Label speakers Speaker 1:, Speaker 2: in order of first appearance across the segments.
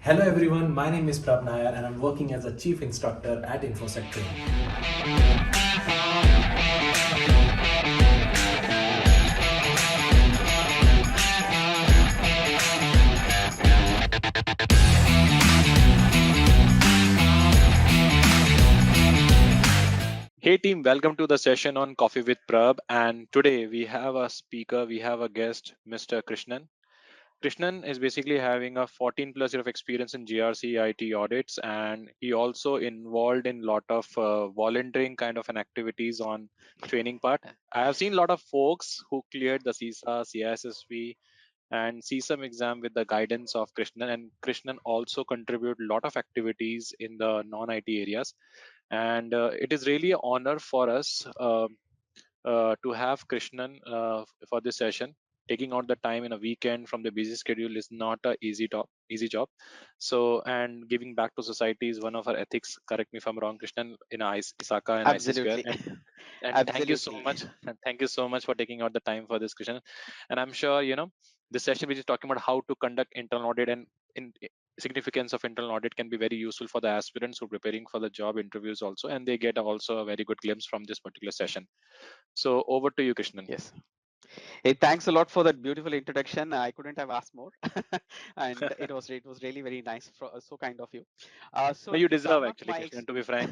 Speaker 1: Hello everyone, my name is Prab Nair and I'm working as a chief instructor at InfoSec Training.
Speaker 2: Hey team, welcome to the session on Coffee with Prab. And today we have a speaker, we have a guest, Mr. Krishnan. Krishnan is basically having a 14 plus year of experience in GRC IT audits, and he also involved in lot of volunteering kind of an activities on training part. I have seen a lot of folks who cleared the CISA, CISSP, and CSAM exam with the guidance of Krishnan. And Krishnan also contribute a lot of activities in the non-IT areas. And it is really an honor for us to have Krishnan for this session. Taking out the time in a weekend from the busy schedule is not a easy job. So, and giving back to society is one of our ethics. Correct me if I'm wrong, Krishnan, in ISACA and IC Square.
Speaker 3: Absolutely.
Speaker 2: And thank you so
Speaker 3: Absolutely.
Speaker 2: much. And thank you so much for taking out the time for this, Krishnan. And I'm sure this session which is talking about how to conduct internal audit and in significance of internal audit can be very useful for the aspirants who are preparing for the job interviews also, and they get also a very good glimpse from this particular session. So over to you, Krishnan.
Speaker 3: Yes. Hey, thanks a lot for that beautiful introduction. I couldn't have asked more, and it was really very nice, so kind of you. So
Speaker 2: No, you
Speaker 3: to
Speaker 2: deserve
Speaker 3: sum up
Speaker 2: actually,
Speaker 3: my
Speaker 2: Krishnan. To be frank,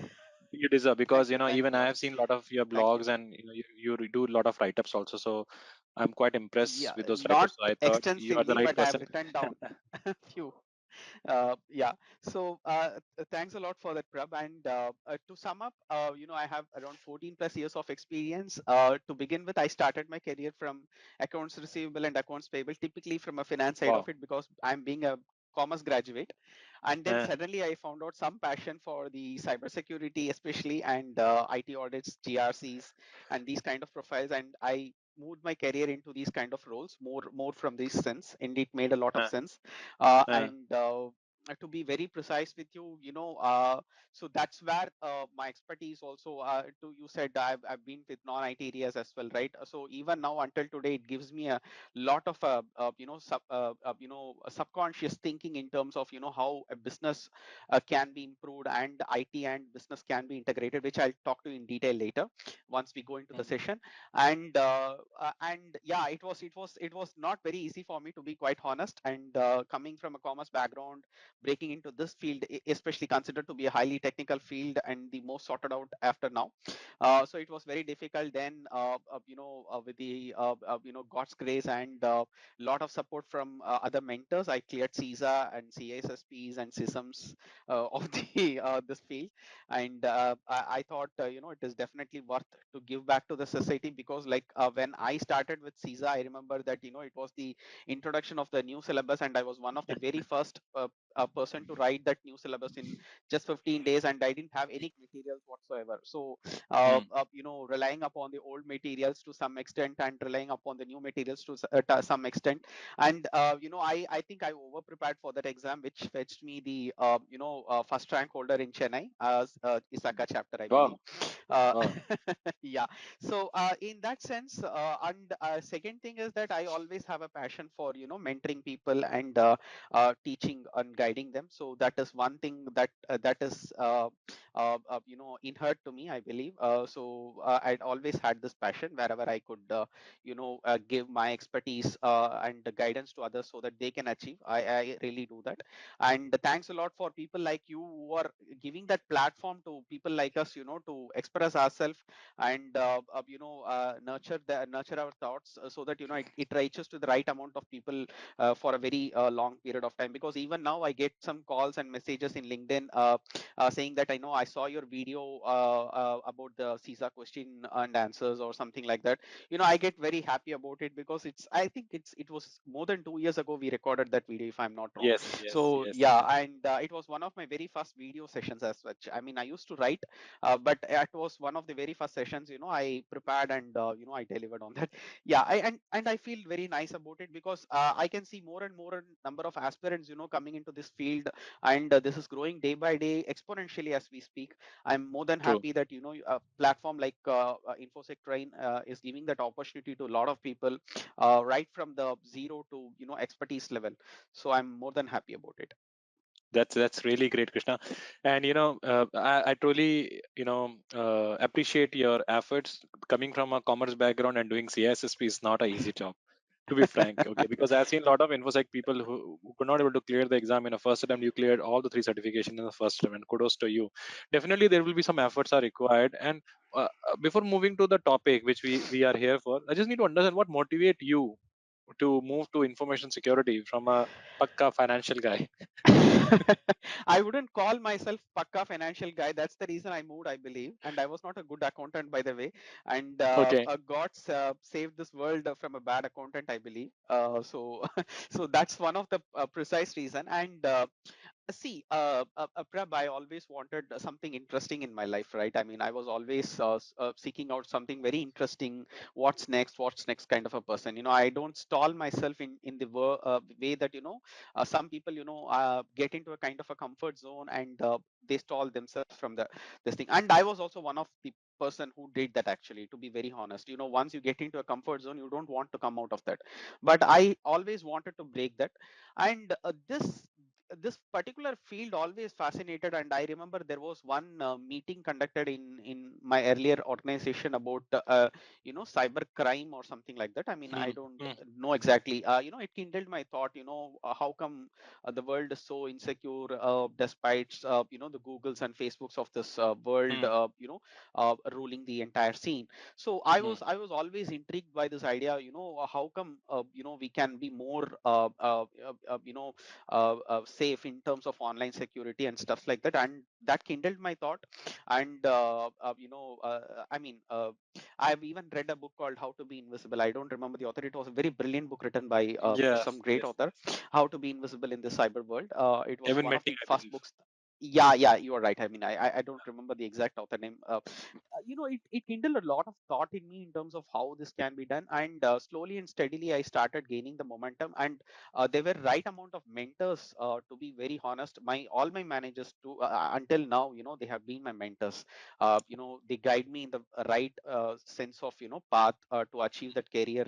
Speaker 2: you deserve because
Speaker 3: thanks
Speaker 2: even
Speaker 3: a
Speaker 2: I
Speaker 3: lot.
Speaker 2: have seen a lot of your
Speaker 3: Thank you.
Speaker 2: blogs and you do a lot of write-ups also. So I'm quite
Speaker 3: Yeah,
Speaker 2: impressed with those
Speaker 3: not
Speaker 2: write-ups. So I thought you are the
Speaker 3: extensively,
Speaker 2: right
Speaker 3: but I have
Speaker 2: person.
Speaker 3: written down few. Yeah. So thanks a lot for that, Prab. And to sum up, I have around 14 plus years of experience. To begin with, I started my career from accounts receivable and accounts payable, typically from a finance side of
Speaker 2: Wow.
Speaker 3: it, because I'm being a commerce graduate. And then
Speaker 2: Uh,
Speaker 3: suddenly I found out some passion for the cybersecurity, especially, and IT audits, GRCs, and these kind of profiles. And I moved my career into these kind of roles more from this sense, and it made a lot of
Speaker 2: uh,
Speaker 3: sense.
Speaker 2: uh,
Speaker 3: And To be very precise with you, so that's where my expertise also. To you said I've been with non-IT areas as well, right? So even now until today, it gives me a lot of a subconscious thinking in terms of how a business can be improved, and IT and business can be integrated, which I'll talk to in detail later once we go into the
Speaker 2: mm,
Speaker 3: session. And yeah, it was not very easy for me, to be quite honest. And coming from a commerce background, breaking into this field, especially considered to be a highly technical field and the most sorted out after now. So it was very difficult then, with the God's grace and lot of support from other mentors. I cleared CISA and CISSPs and systems of the this field. And I thought, it is definitely worth to give back to the society, because like when I started with CISA, I remember that it was the introduction of the new syllabus, and I was one of the very first person to write that new syllabus in just 15 days, and I didn't have any materials whatsoever. So
Speaker 2: mm,
Speaker 3: relying upon the old materials to some extent, and relying upon the new materials to some extent. And I think I over prepared for that exam, which fetched me the first rank holder in Chennai as ISACA chapter, I believe.
Speaker 2: wow.
Speaker 3: uh,
Speaker 2: Wow.
Speaker 3: yeah. So in that sense, and second thing is that I always have a passion for mentoring people and teaching and guiding them. So that is one thing that is inherent to me, I believe. I'd always had this passion wherever I could give my expertise and the guidance to others so that they can achieve. I really do that. And thanks a lot for people like you who are giving that platform to people like us, to express ourselves and nurture our thoughts, so that it reaches to the right amount of people for a very long period of time. Because even now I get some calls and messages in LinkedIn, saying that I know I saw your video about the CISA question and answers or something like that. I get very happy about it, because it was more than 2 years ago we recorded that video, if I'm not wrong.
Speaker 2: Yes, yes,
Speaker 3: So
Speaker 2: yes.
Speaker 3: yeah, and it was one of my very first video sessions as such. I mean, I used to write, but it was one of the very first sessions, I prepared, and I delivered on that. Yeah, and I feel very nice about it, because I can see more and more number of aspirants coming into this field. And this is growing day by day exponentially as we speak. I'm more than
Speaker 2: True.
Speaker 3: happy that a platform like Infosec Train is giving that opportunity to a lot of people, right from the zero to expertise level. So I'm more than happy about it.
Speaker 2: That's really great, Krishna. And I truly appreciate your efforts. Coming from a commerce background and doing CISSP is not an easy job, to be frank. Okay, because I've seen a lot of infosec people who could not able to clear the exam in a first attempt. You cleared all the three certifications in the first attempt, and kudos to you. Definitely, there will be some efforts are required. And before moving to the topic which we are here for, I just need to understand what motivate you to move to information security from a pakka financial guy.
Speaker 3: I wouldn't call myself pakka financial guy. That's the reason I moved, I believe. And I was not a good accountant, by the way. And
Speaker 2: Okay.
Speaker 3: God saved this world from a bad accountant, I believe. So, so that's one of the precise reason. And see, Prab, I always wanted something interesting in my life, right? I mean, I was always seeking out something very interesting. What's next kind of a person. I don't stall myself in the way that, some people, get into a kind of a comfort zone, and they stall themselves from this thing. And I was also one of the person who did that, actually, to be very honest. Once you get into a comfort zone, you don't want to come out of that. But I always wanted to break that. And this particular field always fascinated. And I remember there was one meeting conducted in my earlier organization about cyber crime or something like that. I mean, I
Speaker 2: Hmm.
Speaker 3: don't
Speaker 2: Hmm.
Speaker 3: know exactly. It kindled my thought. How come the world is so insecure, despite the Googles and Facebooks of this world
Speaker 2: Hmm.
Speaker 3: ruling the entire scene. So i
Speaker 2: Hmm.
Speaker 3: was i was always intrigued by this idea. How come we can be more safe in terms of online security and stuff like that. And that kindled my thought. And I mean, I've even read a book called How to Be Invisible. I don't remember the author. It was a very brilliant book written by
Speaker 2: Yes.
Speaker 3: some great
Speaker 2: Yes.
Speaker 3: author. How to Be Invisible in the Cyber World. It was
Speaker 2: Evan
Speaker 3: one of
Speaker 2: Metting,
Speaker 3: the
Speaker 2: I
Speaker 3: first
Speaker 2: believe.
Speaker 3: books. Yeah, you are right. I mean, I don't remember the exact author name. It kindled a lot of thought in me in terms of how this can be done. And slowly and steadily, I started gaining the momentum. And there were right amount of mentors, to be very honest. All my managers too, until now, they have been my mentors. They guide me in the right sense of path to achieve that career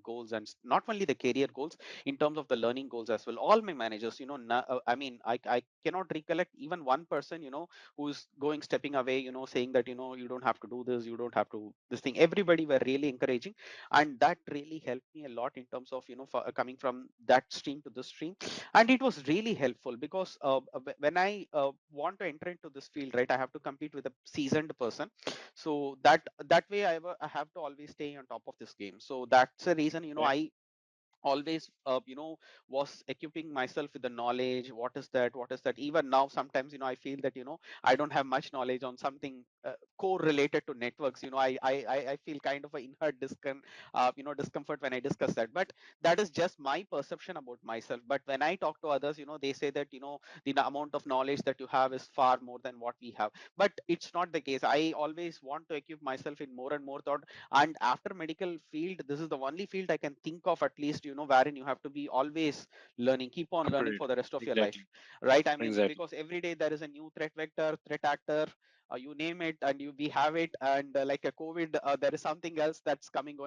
Speaker 3: goals. And not only the career goals, in terms of the learning goals as well. All my managers, I mean, I cannot recollect even one person, who's going stepping away, saying that, you don't have to do this, you don't have to this thing. Everybody were really encouraging. And that really helped me a lot in terms of, coming from that stream to this stream. And it was really helpful because when I want to enter into this field, right, I have to compete with a seasoned person. So that way I have to always stay on top of this game. So that's the reason,
Speaker 2: Okay.
Speaker 3: I always was equipping myself with the knowledge. What is that even now? Sometimes, I feel that, I don't have much knowledge on something core related to networks. I feel kind of a inherent discomfort when I discuss that. But that is just my perception about myself. But when I talk to others, they say that, the amount of knowledge that you have is far more than what we have. But it's not the case. I always want to equip myself in more and more thought. And after medical field, this is the only field I can think of, at least, wherein you have to be always learning, keep on learning
Speaker 2: Agreed.
Speaker 3: for the rest of your life,
Speaker 2: Exactly.
Speaker 3: right? I mean,
Speaker 2: Exactly.
Speaker 3: because every day there is a new threat vector, threat actor, you name it, and we have it. And like a COVID, there is something else that's going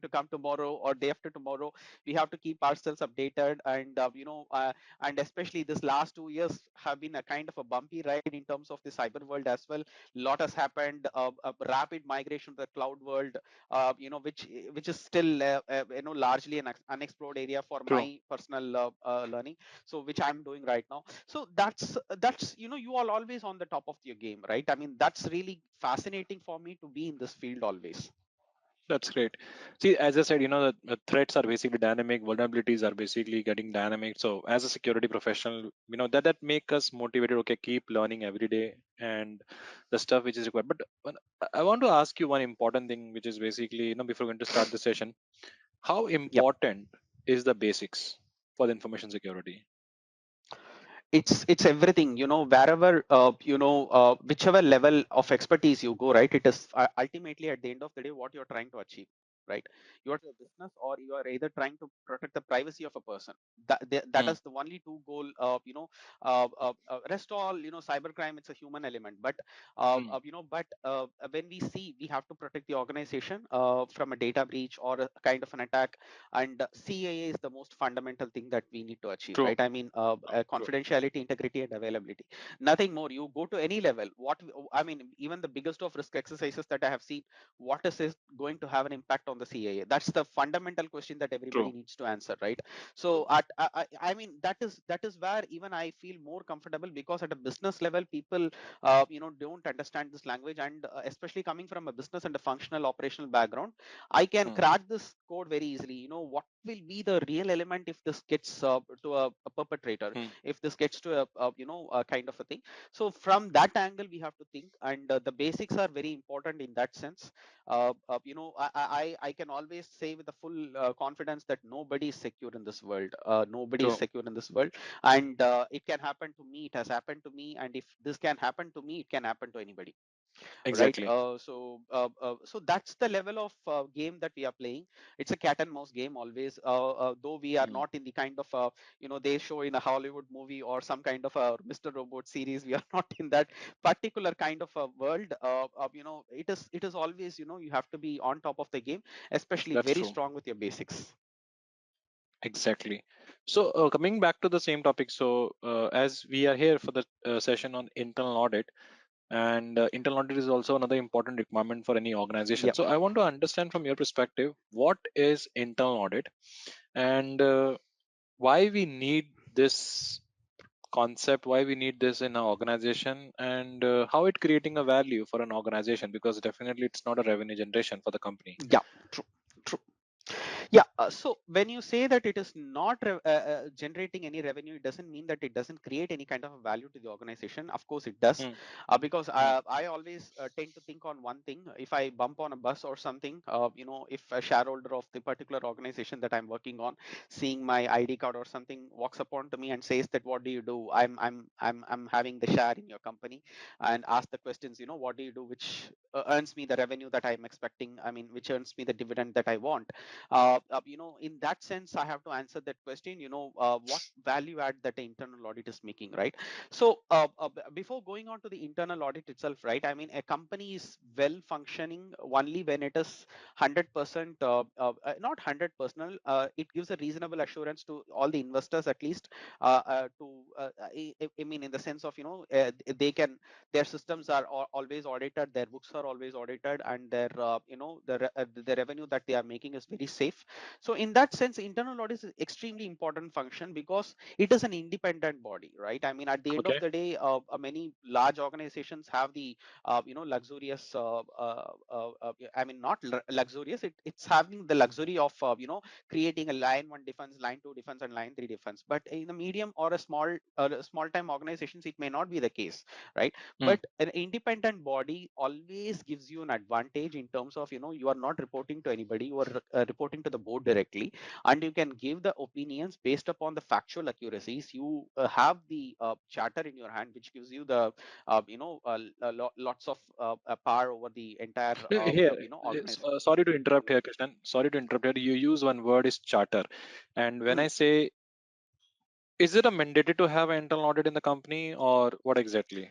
Speaker 3: to come tomorrow or day after tomorrow. We have to keep ourselves updated. And and especially this last 2 years have been a kind of a bumpy ride in terms of the cyber world as well. Lot has happened. A rapid migration to the cloud world, which is still largely an unexplored area for
Speaker 2: True.
Speaker 3: my personal learning. So which I'm doing right now. So that's you are always on the top of your game, right? I mean, that's really fascinating for me to be in this field always.
Speaker 2: That's great. See, as I said, the threats are basically dynamic, vulnerabilities are basically getting dynamic. So, as a security professional, that make us motivated. Okay, keep learning every day and the stuff which is required. But I want to ask you one important thing, which is basically, before we're going to start the session, how
Speaker 3: Yep.
Speaker 2: important is the basics for the information security?
Speaker 3: It's everything, wherever, whichever level of expertise you go, right? It is ultimately, at the end of the day, what you're trying to achieve. right? You are a business, or you are either trying to protect the privacy of a person. That
Speaker 2: Mm.
Speaker 3: is the only two goal. Rest all, cybercrime, it's a human element, but
Speaker 2: Mm.
Speaker 3: when we see we have to protect the organization from a data breach or a kind of an attack, and CAA is the most fundamental thing that we need to achieve,
Speaker 2: True.
Speaker 3: right? I mean,
Speaker 2: True.
Speaker 3: confidentiality, integrity, and availability. Nothing more. You go to any level. I mean, even the biggest of risk exercises that I have seen, what is it going to have an impact on the CAA? That's the fundamental question that everybody
Speaker 2: True.
Speaker 3: needs to answer, right?
Speaker 2: True.
Speaker 3: So I mean, that is where even I feel more comfortable, because at a business level, people don't understand this language, and especially coming from a business and a functional operational background, I can
Speaker 2: Mm.
Speaker 3: crack this code very easily. What will be the real element if this gets to a perpetrator,
Speaker 2: Mm.
Speaker 3: if this gets to a kind of a thing. So from that angle we have to think, and the basics are very important in that sense. I can always say with a full confidence that nobody is secure in this world. Nobody is
Speaker 2: True.
Speaker 3: secure in this world, and it can happen to me. It has happened to me, and if this can happen to me, it can happen to anybody, right?
Speaker 2: Exactly.
Speaker 3: So that's the level of game that we are playing. It's a cat and mouse game always, though we are
Speaker 2: Mm.
Speaker 3: not in the kind of they show in a Hollywood movie or some kind of a Mr. Robot series. We are not in that particular kind of a world. It is always, you have to be on top of the game, especially
Speaker 2: That's
Speaker 3: very
Speaker 2: true.
Speaker 3: strong with your basics.
Speaker 2: Exactly. So, coming back to the same topic, so as we are here for the session on internal audit, and internal audit is also another important requirement for any organization.
Speaker 3: Yeah.
Speaker 2: So, I want to understand from your perspective, what is internal audit, and why we need this concept, why we need this in our organization, and how it creating a value for an organization, because definitely it's not a revenue generation for the company.
Speaker 3: Yeah. True. True. Yeah. So when you say that it is not generating any revenue, it doesn't mean that it doesn't create any kind of a value to the organization. Of course, it does,
Speaker 2: Mm.
Speaker 3: because
Speaker 2: Mm.
Speaker 3: I always tend to think on one thing. If I bump on a bus or something, if a shareholder of the particular organization that I'm working on, seeing my ID card or something, walks upon to me and says that, "What do you do?" I'm having the share in your company, and ask the questions. What do you do, which earns me the revenue that I'm expecting? I mean, which earns me the dividend that I want. In that sense, I have to answer that question. What value add that the internal audit is making, right? So before going on to the internal audit itself, right? I mean, a company is well functioning only when it is 100%, not 100%. It gives a reasonable assurance to all the investors, at least, I mean, in the sense of, they can, their systems are always audited, their books are always audited, and their the revenue that they are making is very safe. So in that sense, internal audit is extremely important function, because it is an independent body, right? I mean, at the end of
Speaker 2: Okay.
Speaker 3: the day, many large organizations have the luxurious I mean, not luxurious, it's having the luxury of creating a line 1 defense, line 2 defense, and line 3 defense. But in a medium or a small time organizations, it may not be the case, right?
Speaker 2: Mm.
Speaker 3: But an independent body always gives you an advantage in terms of, you are not reporting to anybody, you are reporting to the board directly, and you can give the opinions based upon the factual accuracies. You have the charter in your hand, which gives you the lots of power over the entire
Speaker 2: Here,
Speaker 3: organization.
Speaker 2: sorry to interrupt here, Krishnan. Sorry to interrupt here. You use one word is charter, and when
Speaker 3: Hmm.
Speaker 2: I say, is it a mandatory to have an internal audit in the company, or what exactly?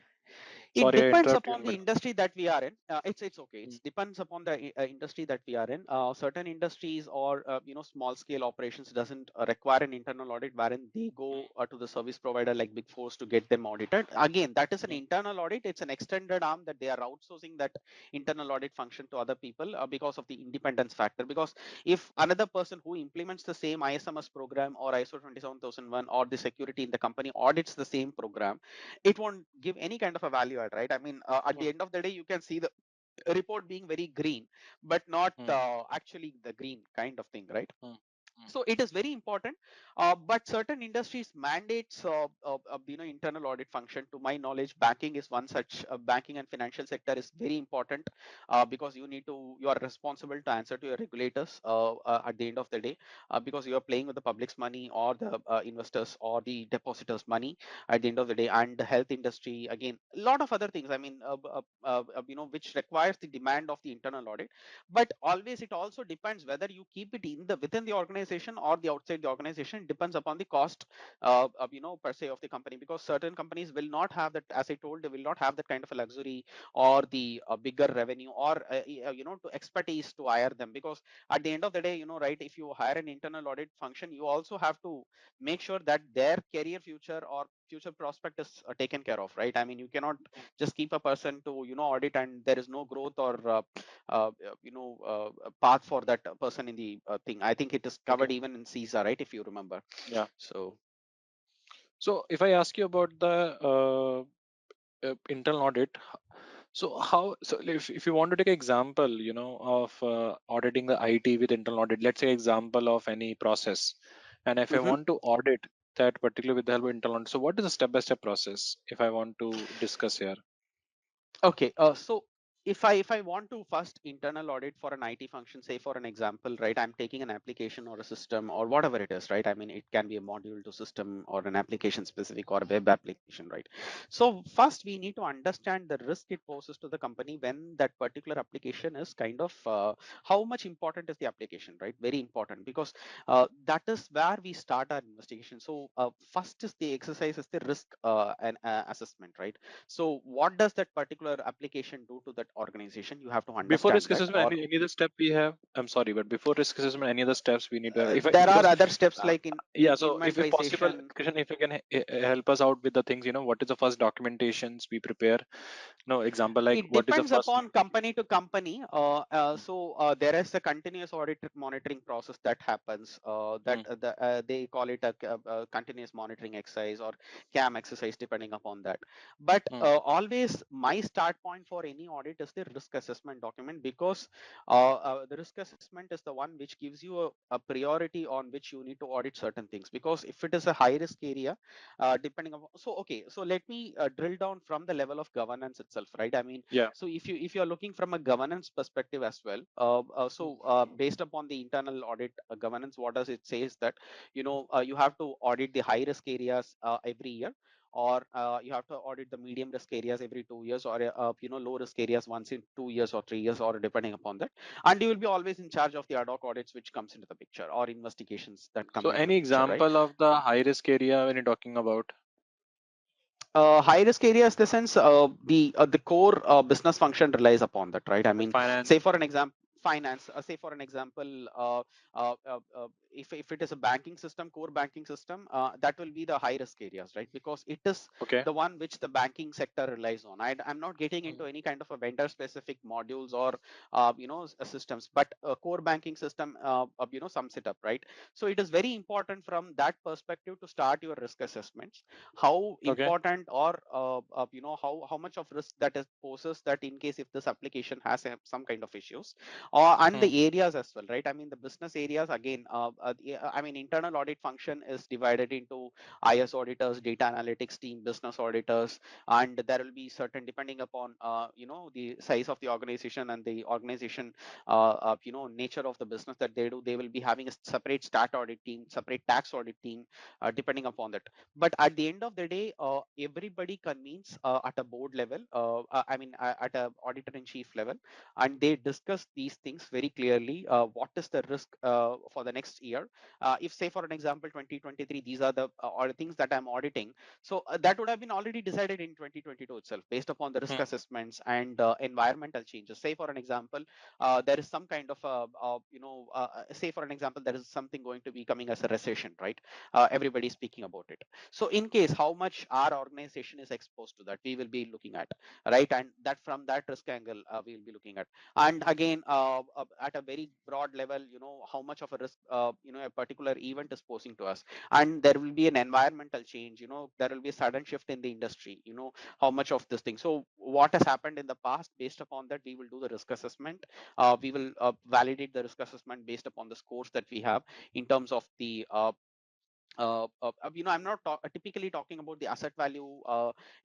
Speaker 3: It
Speaker 2: Sorry, I
Speaker 3: depends
Speaker 2: interrupt you in
Speaker 3: upon
Speaker 2: the
Speaker 3: the
Speaker 2: middle.
Speaker 3: industry that we are in. It's okay.
Speaker 2: Mm.
Speaker 3: It depends upon the industry that we are in. Certain industries or small scale operations doesn't require an internal audit, wherein they go to the service provider like Big Fours to get them audited. Again, that is an
Speaker 2: Mm.
Speaker 3: internal audit. It's an extended arm that they are outsourcing that internal audit function to other people because of the independence factor. Because if another person who implements the same ISMS program or ISO 27001 or the security in the company audits the same program, it won't give any kind of a value add, right? I mean, at the
Speaker 2: Mm.
Speaker 3: end of the day, you can see the report being very green, but not
Speaker 2: Mm.
Speaker 3: actually the green kind of thing, right?
Speaker 2: Mm.
Speaker 3: So it is very important, but certain industries mandates internal audit function. To my knowledge, banking is one such. Banking and financial sector is very important, because you are responsible to answer to your regulators at the end of the day, because you are playing with the public's money or the investors or the depositors money at the end of the day. And the health industry, again, a lot of other things, I mean, which requires the demand of the internal audit. But always it also depends whether you keep it in the within the organization or the outside the organization. It depends upon the cost per se of the company, because certain companies will not have that, as I told, they will not have that kind of a luxury or the bigger revenue or to expertise to hire them. Because at the end of the day, right, if you hire an internal audit function, you also have to make sure that their career future or future prospect is taken care of, right? I mean, you cannot just keep a person to audit and there is no growth or path for that person in the thing. I think it is
Speaker 2: Okay.
Speaker 3: covered even in CISA, right, if you remember.
Speaker 2: Yeah.
Speaker 3: So
Speaker 2: So if I ask you about the internal audit, so how, so if you want to take an example, of auditing the IT with internal audit, let's say example of any process, and if I
Speaker 3: mhm.
Speaker 2: want to audit that particular with the help of internal audit, so what is the step-by-step process if I want to discuss here?
Speaker 3: Okay, so if I want to first internal audit for an IT function, say for an example, right, I'm taking an application or a system or whatever it is, right? I mean, it can be a module to system or an application specific or a web application, right? So first we need to understand the risk it poses to the company when that particular application is kind of how much important is the application, right? Very important, because that is where we start our investigation. So first is the exercise is the risk and assessment, right? So what does that particular application do to that organization? You have to
Speaker 2: Before
Speaker 3: understand
Speaker 2: risk
Speaker 3: that.
Speaker 2: assessment,
Speaker 3: Or
Speaker 2: any other step we have? I'm sorry, but before risk assessment, any other steps we need to have? If I,
Speaker 3: there are
Speaker 2: because
Speaker 3: other steps
Speaker 2: uh,
Speaker 3: like in
Speaker 2: yeah, so if possible,
Speaker 3: inventorization.
Speaker 2: Krishan, if you can help us out with the things, what is the first documentations we prepare? No example, like
Speaker 3: It
Speaker 2: what is the
Speaker 3: depends
Speaker 2: first?
Speaker 3: upon company to company. There is a continuous audit monitoring process that happens.
Speaker 2: Hmm.
Speaker 3: They call it a continuous monitoring exercise or CAM exercise, depending upon that. But
Speaker 2: Hmm.
Speaker 3: always my start point for any audit is the risk assessment document, because the risk assessment is the one which gives you a priority on which you need to audit certain things. Because if it is a high risk area, depending on, so okay, so let me drill down from the level of governance itself, right? I mean,
Speaker 2: Yeah.
Speaker 3: so if you are looking from a governance perspective as well, based upon the internal audit governance, what does it say is that you have to audit the high risk areas every year, or you have to audit the medium risk areas every 2 years, or low risk areas once in 2 years or 3 years, or depending upon that. And you will be always in charge of the ad hoc audits which comes into the picture, or investigations that come
Speaker 2: So
Speaker 3: into the
Speaker 2: any
Speaker 3: picture, right?
Speaker 2: example of the high risk area when you're talking about?
Speaker 3: High risk areas, the sense the core business function relies upon that, right? I
Speaker 2: Like
Speaker 3: mean,
Speaker 2: finance.
Speaker 3: say for an example, finance. Say for an example, if it is a banking system, core banking system, that will be the high risk areas, right? Because it is
Speaker 2: Okay.
Speaker 3: the one which the banking sector relies on. I'm not getting into
Speaker 2: Mhm.
Speaker 3: any kind of a vendor specific modules or systems, but core banking system, sums it up, right? So it is very important from that perspective to start your risk assessments. How
Speaker 2: Okay.
Speaker 3: important, or how much of risk that is poses, that in case if this application has some kind of issues, and
Speaker 2: Hmm.
Speaker 3: the areas as well, right? I mean, the business areas, again, I mean, internal audit function is divided into IS auditors, data analytics team, business auditors, and there will be certain, depending upon the size of the organization and the organization nature of the business that they do, they will be having a separate stat audit team, separate tax audit team, depending upon that. But at the end of the day, everybody convenes at a board level, at a auditor in chief level, and they discuss these things very clearly. What is the risk for the next year? If, say for an example, 2023, these are the things that I'm auditing. So that would have been already decided in 2022 itself, based upon the risk
Speaker 2: Hmm.
Speaker 3: assessments and environmental changes. Say for an example, there is some kind of say for an example, there is something going to be coming as a recession, right? Everybody is speaking about it. So in case how much our organization is exposed to that, we will be looking at, right? And that, from that risk angle, we will be looking at. And again, at a very broad level, how much of a risk a particular event is posing to us, and there will be an environmental change, there will be a sudden shift in the industry, how much of this thing. So what has happened in the past, based upon that we will do the risk assessment. We will validate the risk assessment based upon the scores that we have in terms of the I'm not typically talking about the asset value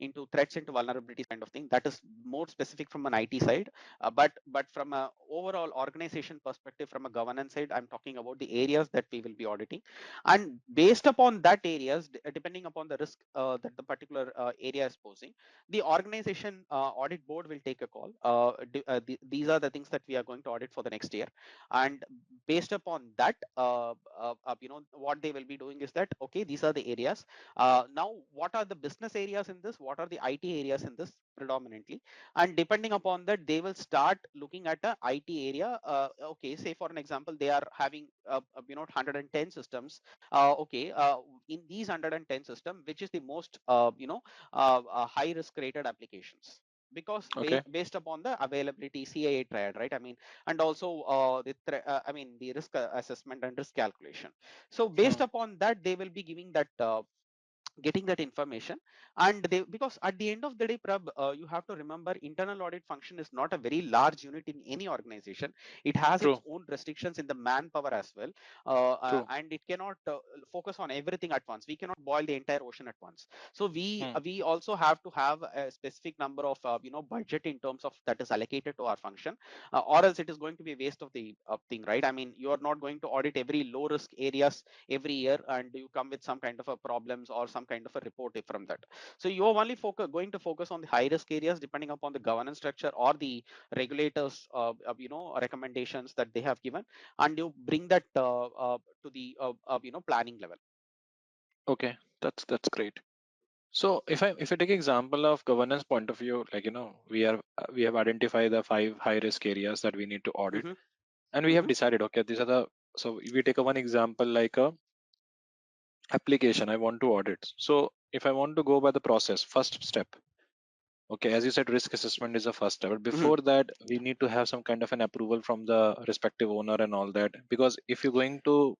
Speaker 3: into threats into vulnerabilities kind of thing. That is more specific from an IT side. But from a overall organization perspective, from a governance side, I'm talking about the areas that we will be auditing, and based upon that areas, depending upon the risk that the particular area is posing, the organization audit board will take a call. These are the things that we are going to audit for the next year, and based upon that, what they will be doing is that, okay, these are the areas. Now what are the business areas in this, what are the IT areas in this predominantly, and depending upon that they will start looking at a IT area. Okay, say for an example, they are having 110 systems. Okay, in these 110 system, which is the most high risk rated applications, because
Speaker 2: Okay.
Speaker 3: based upon the availability CIA triad, right? I mean, and also the risk assessment and risk calculation. So based
Speaker 2: Hmm.
Speaker 3: upon that they will be giving that getting that information. And they, because at the end of the day, Prab, you have to remember, internal audit function is not a very large unit in any organization. It has its
Speaker 2: True.
Speaker 3: own restrictions in the manpower as well,
Speaker 2: True.
Speaker 3: and it cannot focus on everything at once. We cannot boil the entire ocean at once. So
Speaker 2: Hmm.
Speaker 3: we also have to have a specific number of budget in terms of that is allocated to our function, or else it is going to be a waste of the thing, right? I mean, you are not going to audit every low risk areas every year and you come with some kind of a problems or some kind of a report from that. So you're only going to focus on the high risk areas depending upon the governance structure or the regulators recommendations that they have given, and you bring that to the planning level.
Speaker 2: Okay. That's great. So if I take example of governance point of view, like we have identified the 5 high risk areas that we need to audit,
Speaker 3: Hmm.
Speaker 2: and we have
Speaker 3: Hmm.
Speaker 2: decided, okay, these are the, so we take a one example like a application I want to audit. So if I want to go by the process, first step, okay, as you said, risk assessment is the first step. But
Speaker 3: Hmm.
Speaker 2: before that, we need to have some kind of an approval from the respective owner and all that. Because if you're going to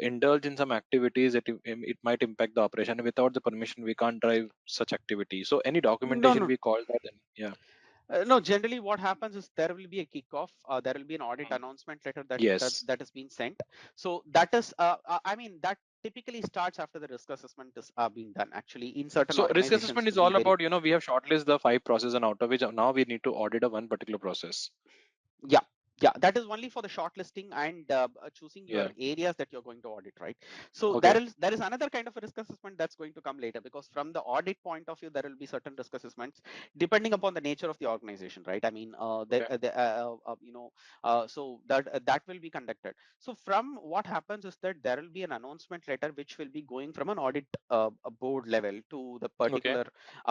Speaker 2: indulge in some activities, it might impact the operation. Without the permission, we can't drive such activity. So any
Speaker 3: No,
Speaker 2: documentation
Speaker 3: no.
Speaker 2: we call that, and yeah.
Speaker 3: No, generally what happens is there will be a kickoff. There will be an audit
Speaker 2: Mm.
Speaker 3: announcement letter
Speaker 2: Yes.
Speaker 3: that has been sent. So that is, I mean, that typically starts after the risk assessment is being done. Actually, in certain
Speaker 2: So risk
Speaker 3: organizations,
Speaker 2: assessment
Speaker 3: to
Speaker 2: is
Speaker 3: be
Speaker 2: all
Speaker 3: very,
Speaker 2: about, we have shortlisted the 5 process, and out of which now we need to audit a one particular process.
Speaker 3: yeah, yeah, that is only for the shortlisting and choosing your
Speaker 2: Yeah.
Speaker 3: areas that you're going to audit, right? So
Speaker 2: Okay.
Speaker 3: there is another kind of a risk assessment that's going to come later, because from the audit point of view there will be certain risk assessments depending upon the nature of the organization, right? I mean,
Speaker 2: Okay.
Speaker 3: so that will be conducted. So from what happens is that there will be an announcement letter which will be going from an audit board level to the
Speaker 2: Okay.
Speaker 3: particular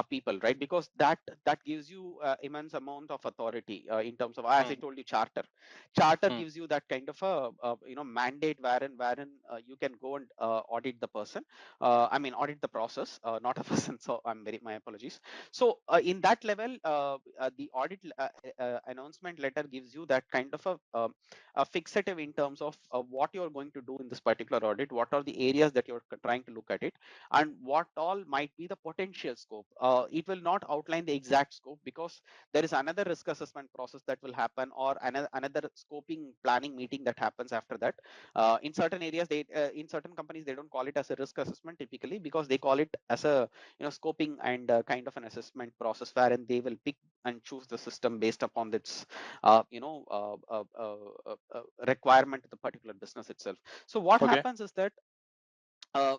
Speaker 3: people, right? Because that gives you immense amount of authority in terms of, as I
Speaker 2: Hmm.
Speaker 3: told you, charter
Speaker 2: Hmm.
Speaker 3: gives you that kind of a mandate wherein you can go and audit the person, I mean audit the process, not a person. So I'm very, my apologies. So in that level, the audit announcement letter gives you that kind of a fixative in terms of what you're going to do in this particular audit, what are the areas that you're trying to look at it, and what all might be the potential scope. It will not outline the exact scope, because there is another risk assessment process that will happen, or another scoping planning meeting that happens after that. In certain areas, in certain companies they don't call it as a risk assessment typically, because they call it as a scoping and kind of an assessment process, wherein they will pick and choose the system based upon its requirement to the particular business itself. So what
Speaker 2: Okay.
Speaker 3: happens is that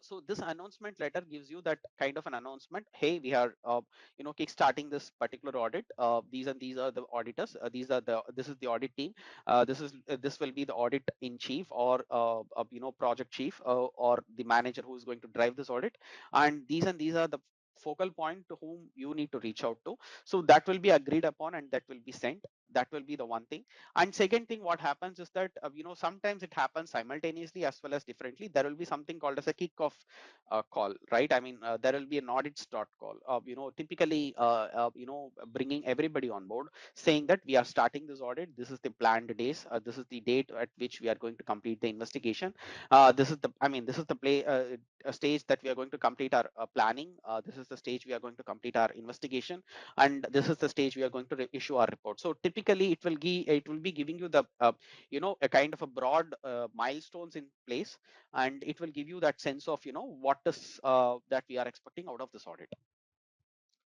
Speaker 3: so this announcement letter gives you that kind of an announcement. Hey, we are kickstarting this particular audit. These are the auditors. This is the audit team. This will be the audit in chief, or project chief, or the manager who is going to drive this audit. And these are the focal point to whom you need to reach out to. So that will be agreed upon and that will be sent. that will be the one thing. And second thing, what happens is that sometimes it happens simultaneously as well as differently. There will be something called as a kickoff call, right? I mean, there will be an audit start call, typically bringing everybody on board, saying that we are starting this audit, this is the planned days, this is the date at which we are going to complete the investigation, this is the play stage that we are going to complete our planning, this is the stage we are going to complete our investigation, and this is the stage we are going to issue our report. So typically it will be giving you the a kind of a broad milestones in place, and it will give you that sense of what is that we are expecting out of this audit.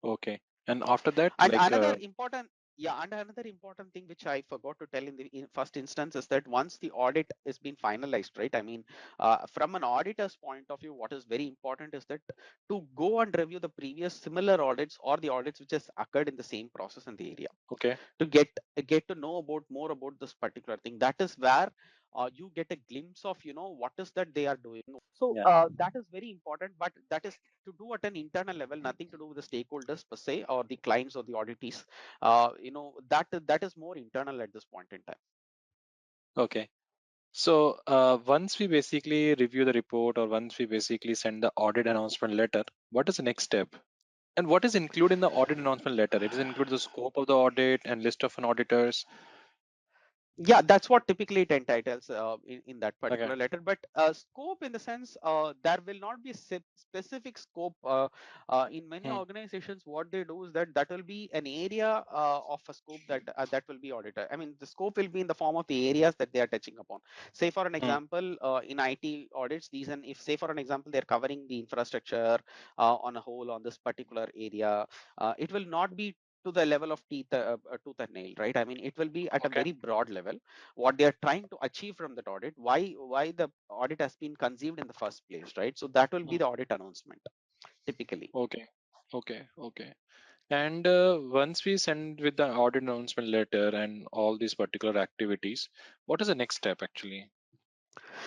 Speaker 2: Okay. And after that,
Speaker 3: And another important and another important thing which I forgot to tell in the first instance is that once the audit is being finalized, right? I mean, from an auditor's point of view, what is very important is that to go and review the previous similar audits or the audits which has occurred in the same process in the area,
Speaker 2: okay.
Speaker 3: to get to know about more about this particular thing. That is where you get a glimpse of what is that they are doing. So
Speaker 2: Yeah.
Speaker 3: that is very important, but that is to do at an internal level, nothing to do with the stakeholders per se or the clients or the auditees. That is more internal at this point in time.
Speaker 2: Okay. So once we basically review the report, or once we basically send the audit announcement letter, what is the next step? And what is included in the audit announcement letter? It is include the scope of the audit and list of an auditors.
Speaker 3: Yeah, that's what typically it entitles in that
Speaker 2: Okay.
Speaker 3: particular letter. But scope, in the sense, there will not be specific scope. In many
Speaker 2: Hmm.
Speaker 3: organizations, what they do is that will be an area of a scope that will be audited. I mean, the scope will be in the form of the areas that they are touching upon. Say for an
Speaker 2: Hmm.
Speaker 3: example, in IT audits, these, and if say for an example they're covering the infrastructure on a whole on this particular area, it will not be to the level of tooth and nail, right? I mean, it will be at a
Speaker 2: Okay.
Speaker 3: very broad level, what they are trying to achieve from that audit, why the audit has been conceived in the first place, right? So that will be
Speaker 2: Hmm.
Speaker 3: the audit announcement typically.
Speaker 2: Okay. Okay. Okay. And once we send with the audit announcement letter and all these particular activities, what is the next step actually?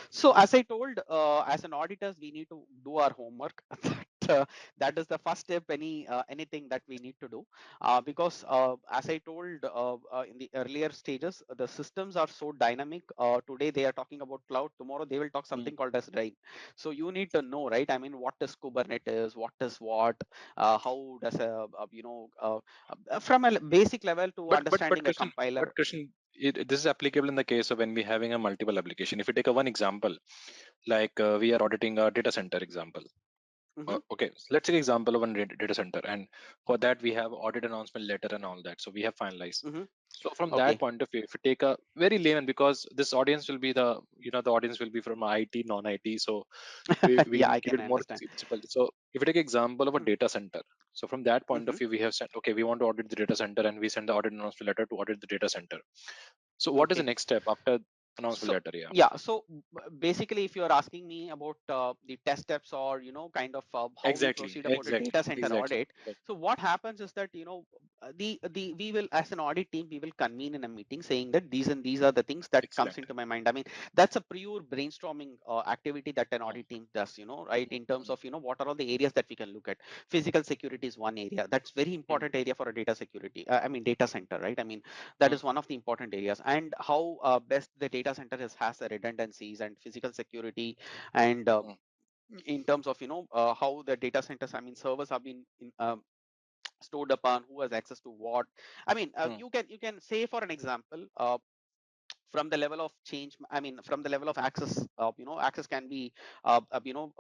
Speaker 3: So as I told, as an auditors, we need to do our homework. That is the first step. Anything that we need to do, because as I told in the earlier stages, the systems are so dynamic. Today they are talking about cloud. Tomorrow they will talk
Speaker 2: Hmm.
Speaker 3: something called as rain. So you need to know, right? I mean, what is Kubernetes? What is what? How does from a basic level to
Speaker 2: But
Speaker 3: understanding a
Speaker 2: Krishnan,
Speaker 3: compiler.
Speaker 2: this is applicable in the case of when we having a multiple application. If you take a one example, like we are auditing a data center example.
Speaker 3: Mhm,
Speaker 2: Okay, so let's take example of one data center, and for that we have audit announcement letter and all that. So we have finalized.
Speaker 3: mhm.
Speaker 2: So from that
Speaker 3: Okay.
Speaker 2: point of view, if you take a very layman, because this audience will be the audience will be from IT, non-IT, so we
Speaker 3: Yeah,
Speaker 2: can
Speaker 3: I
Speaker 2: keep
Speaker 3: can
Speaker 2: it more
Speaker 3: understand.
Speaker 2: simple. So if you take example of a data center, so from that point of
Speaker 3: Mhm.
Speaker 2: view, we have said, okay, we want to audit the data center, and we send the audit announcement letter to audit the data center. So what is the
Speaker 3: Okay.
Speaker 2: next step after announcement
Speaker 3: So
Speaker 2: letter? Yeah.
Speaker 3: yeah, so basically, if you are asking me about the test steps, or kind of how we
Speaker 2: Exactly.
Speaker 3: proceed about a
Speaker 2: Exactly.
Speaker 3: data center
Speaker 2: Exactly.
Speaker 3: audit. So what happens is that the we will, as an audit team, we will convene in a meeting saying that these and these are the things that comes
Speaker 2: Excellent.
Speaker 3: into my mind. I mean, that's a pure brainstorming activity that an
Speaker 2: Mm,
Speaker 3: audit team does, right?
Speaker 2: mm,
Speaker 3: In terms
Speaker 2: mm,
Speaker 3: of what are all the areas that we can look at. Physical security is one area that's very
Speaker 2: mm,
Speaker 3: important area for a data security. I mean, data center, right? I mean, that
Speaker 2: mm,
Speaker 3: is one of the important areas, and how best the data center has the redundancies and physical security, and
Speaker 2: mm,
Speaker 3: in terms of how the data centers, I mean, servers have been stored upon, who has access to what. I mean,
Speaker 2: mm.
Speaker 3: you can say for an example, from the level of change, I mean, from the level of access, access can be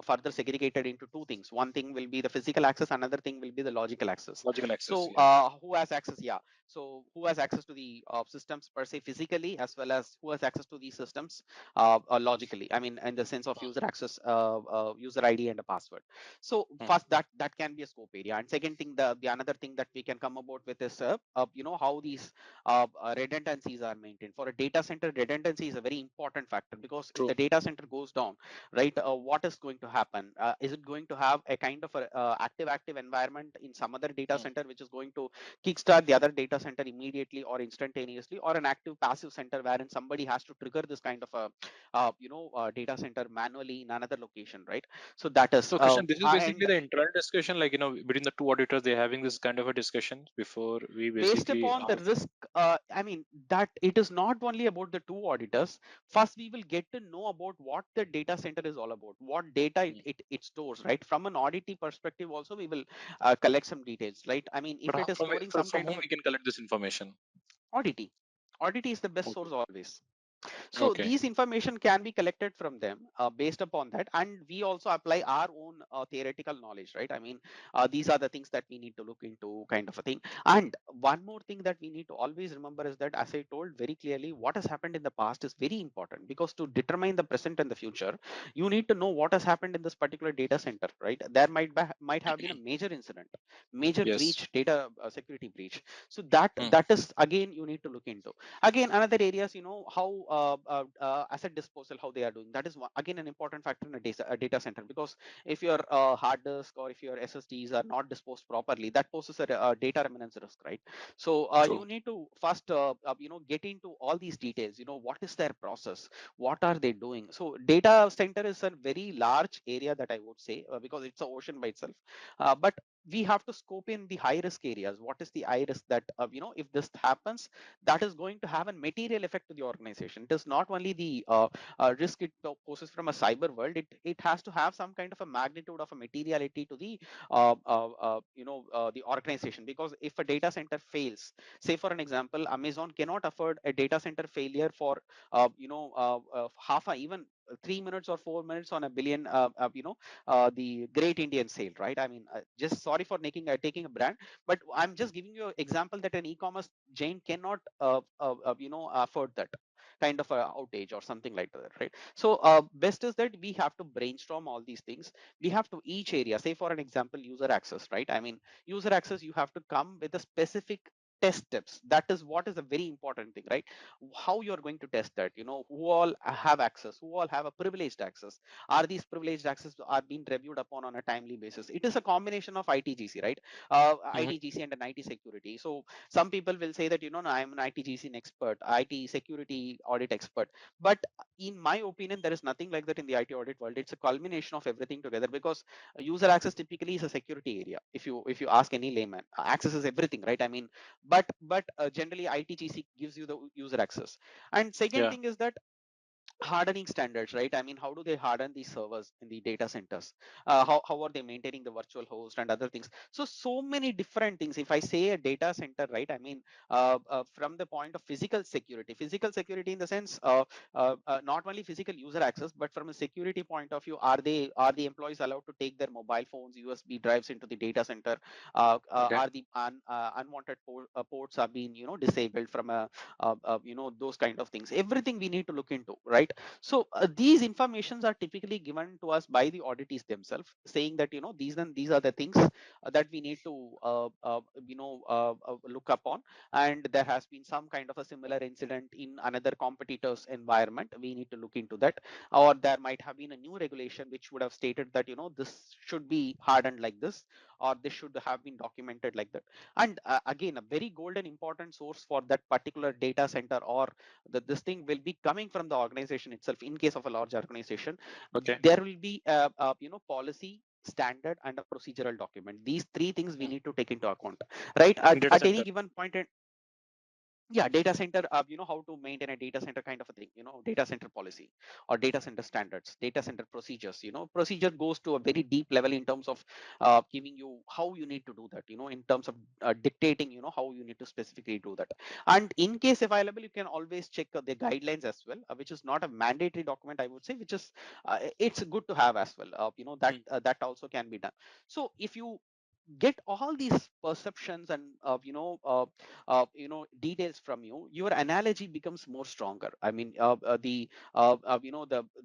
Speaker 3: further segregated into two things. One thing will be the physical access, another thing will be the logical access.
Speaker 2: Logical
Speaker 3: So
Speaker 2: access. Yeah.
Speaker 3: who has access, yeah, so who has access to the systems per se physically, as well as who has access to these systems logically, I mean, in the sense of user access, user ID and a password. So
Speaker 2: Mm,
Speaker 3: first, that can be a scope area, and second thing, the another thing that we can come about with is how these redundancies are maintained. For a data center, center redundancy is a very important factor, because if
Speaker 2: True.
Speaker 3: the data center goes down, right, what is going to happen? Is it going to have a kind of a active environment in some other data center which is going to kickstart the other data center immediately or instantaneously, or an active passive center wherein somebody has to trigger this kind of a data center manually in another location, right? So that is
Speaker 2: So, Krishnan, this is basically
Speaker 3: and
Speaker 2: the internal discussion, like, between the two auditors, they're having this kind of a discussion before we
Speaker 3: based
Speaker 2: basically
Speaker 3: upon the
Speaker 2: ask.
Speaker 3: risk, I mean, that it is not only about the two auditors. First we will get to know about what the data center is all about, what data
Speaker 2: Mm.
Speaker 3: it stores, right? From an audit perspective also we will collect some details, right? I mean, if
Speaker 2: But
Speaker 3: it is
Speaker 2: from
Speaker 3: storing
Speaker 2: from
Speaker 3: some
Speaker 2: from
Speaker 3: kind
Speaker 2: whom
Speaker 3: of a
Speaker 2: we can collect this information?
Speaker 3: audit, audit is the best
Speaker 2: Okay.
Speaker 3: source always. So
Speaker 2: Okay.
Speaker 3: these information can be collected from them based upon that, and we also apply our own theoretical knowledge, right? I mean, these are the things that we need to look into, kind of a thing. And one more thing that we need to always remember is that, as I told very clearly, what has happened in the past is very important, because to determine the present and the future, you need to know what has happened in this particular data center, right? There might have been a major incident, major
Speaker 2: Yes.
Speaker 3: breach, data security breach. So that
Speaker 2: Mm.
Speaker 3: that is again you need to look into. Again, another areas, how asset disposal, how they are doing, that is again an important factor in a data center, because if your hard disk or if your ssds are not disposed properly, that poses a data remnants risk, right? So
Speaker 2: True.
Speaker 3: you need to first get into all these details, what is their process, what are they doing. So data center is a very large area, that I would say, because it's an ocean by itself. But we have to scope in the high risk areas. What is the high risk that, if this happens, that is going to have a material effect to the organization. It is not only the risk it poses from a cyber world. It has to have some kind of a magnitude of a materiality to the the organization, because if a data center fails, say for an example, Amazon cannot afford a data center failure for half a even 3 minutes or 4 minutes on a billion, the Great Indian Sale, right? I mean, just sorry for taking a brand, but I'm just giving you an example that an e-commerce chain cannot afford that kind of a outage or something like that, right? So best is that we have to brainstorm all these things. We have to each area, say for an example, user access, right? I mean, user access, you have to come with a specific test steps. That is what is a very important thing, right? How you're going to test that, who all have access, who all have a privileged access, are these privileged access are being reviewed upon on a timely basis. It is a combination of ITGC, right?
Speaker 2: Hmm.
Speaker 3: ITGC and an IT security. So some people will say that, no, I'm an ITGC expert, IT security audit expert. But in my opinion, there is nothing like that in the IT audit world. It's a culmination of everything together, because user access typically is a security area. If you ask any layman, access is everything, right? I mean, but generally ITGC gives you the user access. And second
Speaker 2: Yeah.
Speaker 3: thing is that hardening standards, right? I mean, how do they harden these servers in the data centers? How are they maintaining the virtual host and other things? So many different things. If I say a data center, right, I mean, from the point of physical security in the sense, not only physical user access, but from a security point of view, are the employees allowed to take their mobile phones, USB drives into the data center?
Speaker 2: Okay.
Speaker 3: Are the unwanted ports are being disabled from a those kind of things, everything we need to look into, right? So these informations are typically given to us by the auditees themselves, saying that these are the things that we need to look upon. And there has been some kind of a similar incident in another competitor's environment, we need to look into that. Or there might have been a new regulation which would have stated that this should be hardened like this, or this should have been documented like that. And again, a very golden important source for that particular data center, or this thing will be coming from the organization itself. In case of a large organization,
Speaker 2: Okay.
Speaker 3: there will be a policy, standard, and a procedural document. These three things we
Speaker 2: Mm.
Speaker 3: need to take into account, right? at,
Speaker 2: Data
Speaker 3: at any
Speaker 2: center.
Speaker 3: given point in, yeah, data center, how to maintain a data center kind of a thing, data center policy or data center standards, data center procedures. Procedure goes to a very deep level in terms of giving you how you need to do that, in terms of dictating, how you need to specifically do that. And in case available, you can always check the guidelines as well, which is not a mandatory document, I would say, which is it's good to have as well, that
Speaker 2: Mm.
Speaker 3: that also can be done. So if you get all these perceptions and details from you, your analogy becomes more stronger. I mean, the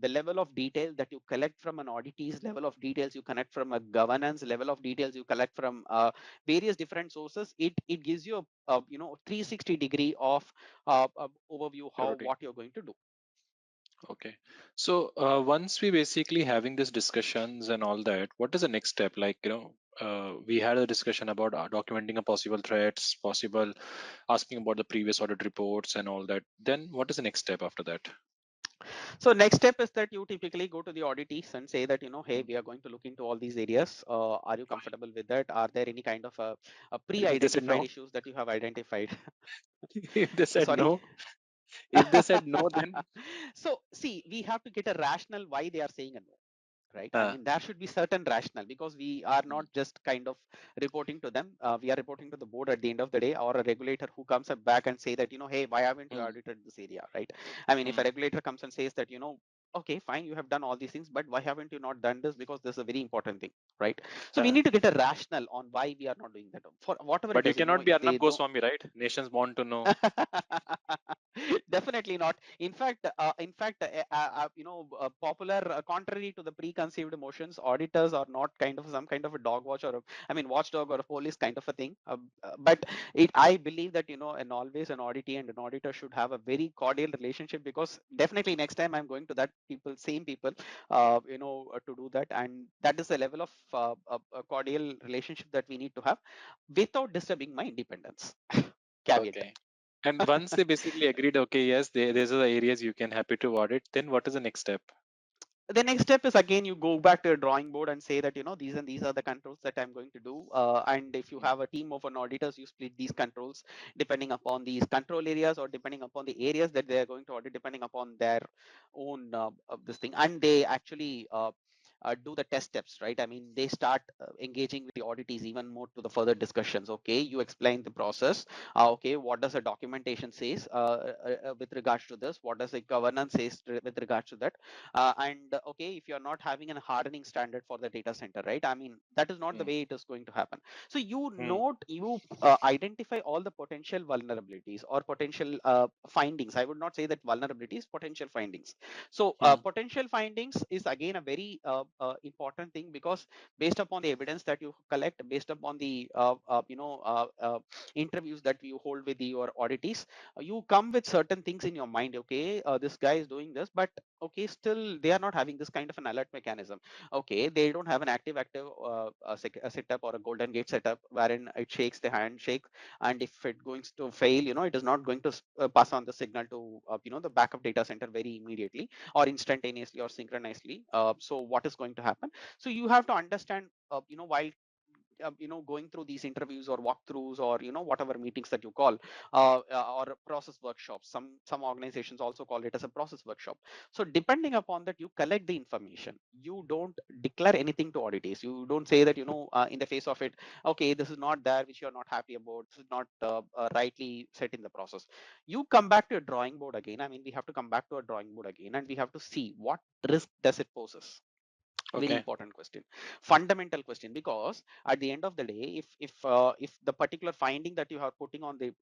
Speaker 3: level of detail that you collect from an auditee's level of details you connect from a governance level of details you collect from various different sources. It gives you a 360-degree of overview how
Speaker 2: Purity.
Speaker 3: what you're going to do.
Speaker 2: Okay. So once we basically having these discussions and all that, what is the next step? Like, we had a discussion about documenting a possible threats, possible asking about the previous audit reports and all that. Then what is the next step after that?
Speaker 3: So next step is that you typically go to the auditees and say that, hey,
Speaker 2: Mm.
Speaker 3: we are going to look into all these areas. Are you
Speaker 2: Fine.
Speaker 3: comfortable with that? Are there any kind of a
Speaker 2: If they said
Speaker 3: pre-identified
Speaker 2: no,
Speaker 3: issues that you have identified?
Speaker 2: if they said
Speaker 3: Sorry.
Speaker 2: no, if they said no, then
Speaker 3: So see, we have to get a rationale why they are saying a no, right? I
Speaker 2: uh,
Speaker 3: mean, there should be certain rationale, because we are
Speaker 2: mm,
Speaker 3: not just kind of reporting to them. We are reporting to the board at the end of the day, or a regulator who comes up back and say that, hey, why haven't you
Speaker 2: mm,
Speaker 3: audited this area, right? I mean, if a
Speaker 2: mm,
Speaker 3: regulator comes and says that, okay, fine, you have done all these things, but why haven't you not done this? Because this is a very important thing, right? So we
Speaker 2: uh,
Speaker 3: need to get a rationale on why we are not doing that. For whatever it
Speaker 2: but you
Speaker 3: is,
Speaker 2: cannot be
Speaker 3: if they
Speaker 2: Arnab
Speaker 3: don't.
Speaker 2: Goswami, right? Nations want to know.
Speaker 3: Definitely not. Popular, contrary to the preconceived notions, auditors are not kind of some kind of a dog watch or I mean watchdog or a police kind of a thing. But I believe that and always an auditee and an auditor should have a very cordial relationship, because definitely next time I'm going to that same people, to do that, and that is a level of a cordial relationship that we need to have without disturbing my independence. Caveat.
Speaker 2: Okay. And once they basically agreed, okay, yes, these are the areas you can happy to audit, then what is the next step?
Speaker 3: The next step is, again, you go back to your drawing board and say that these and these are the controls that I'm going to do, and if you
Speaker 2: Mm,
Speaker 3: have a team of an auditors, you split these controls depending upon these control areas, or depending upon the areas that they are going to audit, depending upon their own of this thing, and they actually do the test steps, right? I mean, they start engaging with the auditees even more to the further discussions. Okay, you explain the process. Okay, what does the documentation says with regards to this? What does the governance says with regards to that? And okay, if you're not having a hardening standard for the data center, right? I mean, that is not the
Speaker 2: mm,
Speaker 3: way it is going to happen. So
Speaker 2: mm,
Speaker 3: you identify all the potential vulnerabilities or potential findings. I would not say that vulnerabilities, potential findings. So
Speaker 2: mm,
Speaker 3: potential findings is again a very important thing, because based upon the evidence that you collect, based upon the interviews that you hold with your auditees, you come with certain things in your mind. Okay, this guy is doing this, but okay, still they are not having this kind of an alert mechanism. Okay, they don't have an active a setup or a golden gate setup wherein it shakes the handshake, and if it going to fail, it is not going to pass on the signal to the backup data center very immediately or instantaneously or synchronously. So what is going to happen? So you have to understand, while going through these interviews or walkthroughs, or whatever meetings that you call, or process workshops. Some organizations also call it as a process workshop. So depending upon that, you collect the information. You don't declare anything to auditees. You don't say that, in the face of it, okay, this is not there, which you're not happy about, this is not rightly set in the process. You come back to a drawing board again. I mean, we have to come back to a drawing board again, and we have to see what risk does it poses. Very
Speaker 2: okay.
Speaker 3: important question, fundamental question, because at the end of the day, if the particular finding that you are putting on the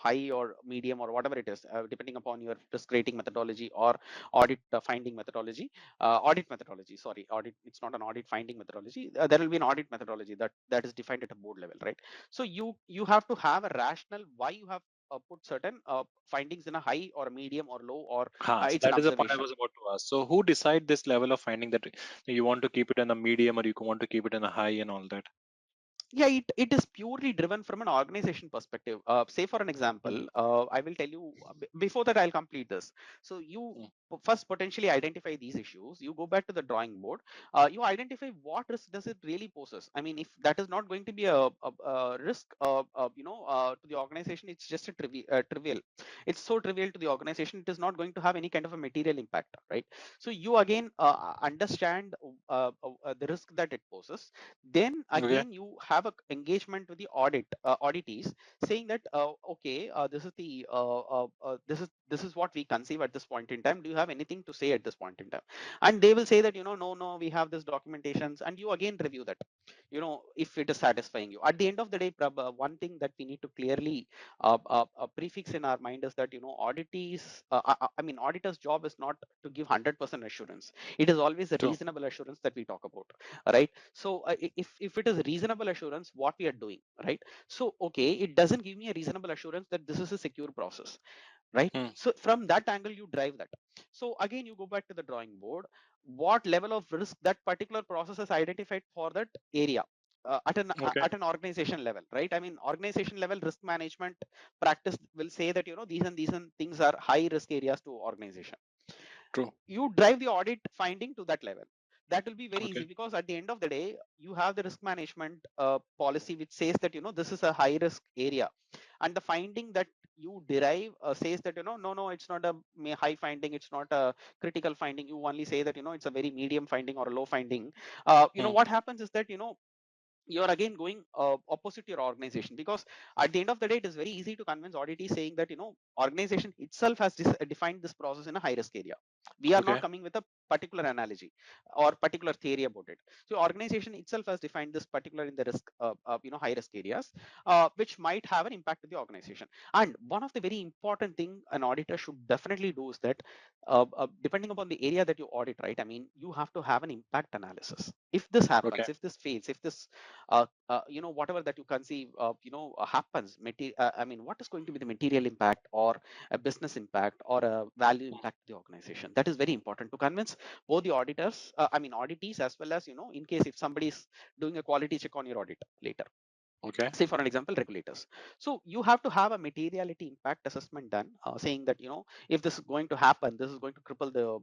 Speaker 3: high or medium or whatever it is, depending upon your risk rating methodology or audit finding methodology, audit methodology, sorry, audit, it's not an audit finding methodology. There will be an audit methodology that is defined at a board level, right? So you have to have a rationale why you have put certain findings in a high or a medium or low, or
Speaker 2: So
Speaker 3: it's an
Speaker 2: that is the point I
Speaker 3: observation.
Speaker 2: was about to ask. So who decide this level of finding that you want to keep it in a medium or you want to keep it in a high and all that?
Speaker 3: Yeah, it is purely driven from an organization perspective. Say for an example,
Speaker 2: Mm,
Speaker 3: I will tell you, before that I'll complete this. So you
Speaker 2: mm,
Speaker 3: first potentially identify these issues. You go back to the drawing board. You identify what risk does it really poses. I mean, if that is not going to be a risk to the organization, it's just a trivial. It's so trivial to the organization, it is not going to have any kind of a material impact, right? So you again understand the risk that it poses. Then
Speaker 2: okay.
Speaker 3: again, you have have a engagement with the auditees, saying that okay, this is what we conceive at this point in time. Do you have anything to say at this point in time? And they will say that, no, we have this documentations, and you again review that, if it is satisfying you. At the end of the day, one thing that we need to clearly prefix in our mind is that, auditor's job is not to give 100% assurance. It is always a
Speaker 2: True.
Speaker 3: reasonable assurance that we talk about, right? So if it is reasonable assurance, what we are doing, right? So okay, it doesn't give me a reasonable assurance that this is a secure process, right?
Speaker 2: Hmm.
Speaker 3: So from that angle, you drive that. So again, you go back to the drawing board. What level of risk that particular process is identified for that area,
Speaker 2: Okay.
Speaker 3: at an organization level, right? I mean, organization level risk management practice will say that, these and things are high risk areas to organization.
Speaker 2: True.
Speaker 3: You drive the audit finding to that level. That will be very
Speaker 2: Okay.
Speaker 3: easy, because at the end of the day, you have the risk management policy which says that, this is a high risk area, and the finding that you derive says that, no, it's not a high finding, it's not a critical finding. You only say that, it's a very medium finding or a low finding.
Speaker 2: Hmm.
Speaker 3: What happens is that, you're again going opposite your organization, because at the end of the day, it is very easy to convince auditees saying that, organization itself has defined this process in a high risk area. We are not
Speaker 2: Okay.
Speaker 3: coming with a particular analogy or particular theory about it. So organization itself has defined this particular in the risk, high risk areas, which might have an impact to the organization. And one of the very important thing an auditor should definitely do is that, depending upon the area that you audit, right? I mean, you have to have an impact analysis. If this
Speaker 2: Okay.
Speaker 3: happens, if this fails, if this whatever that you conceive happens, I mean, what is going to be the material impact, or a business impact, or a value impact to the organization? That is very important to convince both the auditors, auditees, as well as, in case if somebody is doing a quality check on your audit later,
Speaker 2: Okay.
Speaker 3: say for an example, regulators. So you have to have a materiality impact assessment done, saying that, if this is going to happen, this is going to cripple the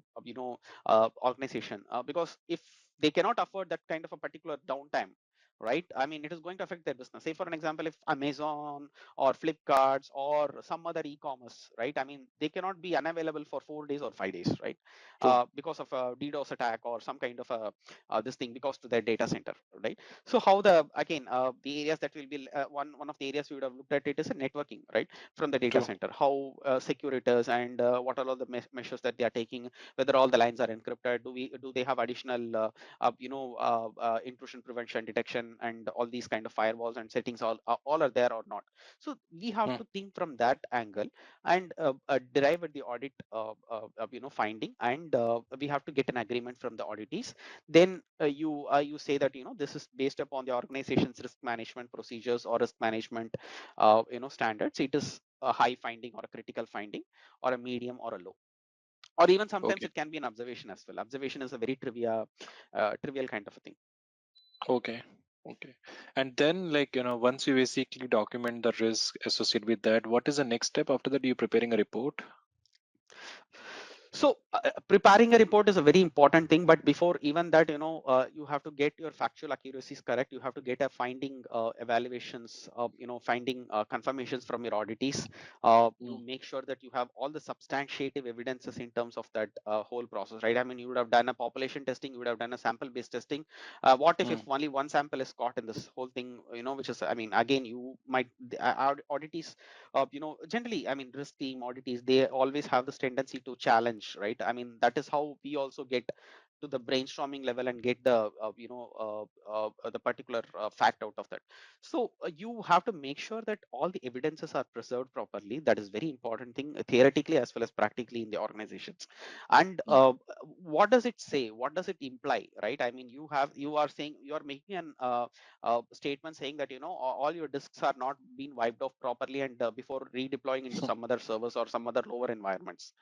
Speaker 3: organization, because if they cannot afford that kind of a particular downtime, right? I mean, it is going to affect their business. Say for an example, if Amazon or Flipkarts or some other e-commerce, right? I mean, they cannot be unavailable for 4 days or 5 days, right?
Speaker 2: True.
Speaker 3: Because of a DDoS attack or some kind of a this thing, because to their data center, right? So how the again the areas that will be one of the areas we would have looked at, it is a networking, right? From the data
Speaker 2: True.
Speaker 3: center, how secure it is, and what are all the measures that they are taking, whether all the lines are encrypted, do they have additional intrusion prevention, detection, and all these kind of firewalls and settings, all are there or not. So we have
Speaker 2: Hmm.
Speaker 3: to think from that angle, and derive at the audit finding, and we have to get an agreement from the auditees. Then you say that, this is based upon the organization's risk management procedures or risk management standards. It is a high finding or a critical finding, or a medium or a low, or even sometimes
Speaker 2: Okay.
Speaker 3: it can be an observation as well. Observation is a very trivial kind of a thing.
Speaker 2: Okay. Okay. And then, like, once you basically document the risk associated with that, what is the next step after that? You preparing a report?
Speaker 3: So preparing a report is a very important thing, but before even that, you have to get your factual accuracies correct. You have to get a finding evaluations, finding confirmations from your auditees. You
Speaker 2: Hmm.
Speaker 3: make sure that you have all the substantiative evidences in terms of that whole process, right? I mean, you would have done a population testing, you would have done a sample based testing. What if
Speaker 2: Hmm.
Speaker 3: only one sample is caught in this whole thing, which is, I mean, again, you might auditees, generally, I mean, risk team auditees, they always have this tendency to challenge, right? I mean, that is how we also get to the brainstorming level and get the the particular fact out of that. So you have to make sure that all the evidences are preserved properly. That is very important thing, theoretically as well as practically in the organizations. And
Speaker 2: Hmm.
Speaker 3: what does it say, what does it imply, right? I mean, you are saying, you are making an statement saying that, all your disks are not being wiped off properly, and before redeploying into some other servers or some other lower environments.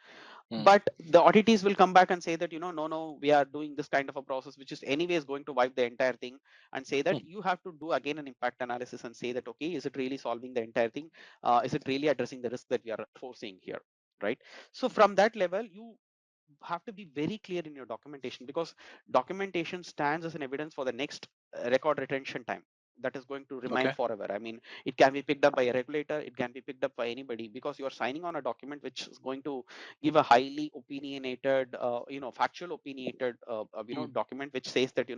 Speaker 2: Hmm.
Speaker 3: But the auditees will come back and say that, no, we are doing this kind of a process which is anyways going to wipe the entire thing, and say that
Speaker 2: Hmm.
Speaker 3: you have to do again an impact analysis and say that, okay, is it really solving the entire thing? Is it really addressing the risk that we are foreseeing here, right? So from that level, you have to be very clear in your documentation, because documentation stands as an evidence for the next record retention time. that is going to remain
Speaker 2: Okay.
Speaker 3: forever. I mean, it can be picked up by a regulator, it can be picked up by anybody, because you're signing on a document which is going to give a highly opinionated, factual opinionated,
Speaker 2: Hmm.
Speaker 3: document which says that,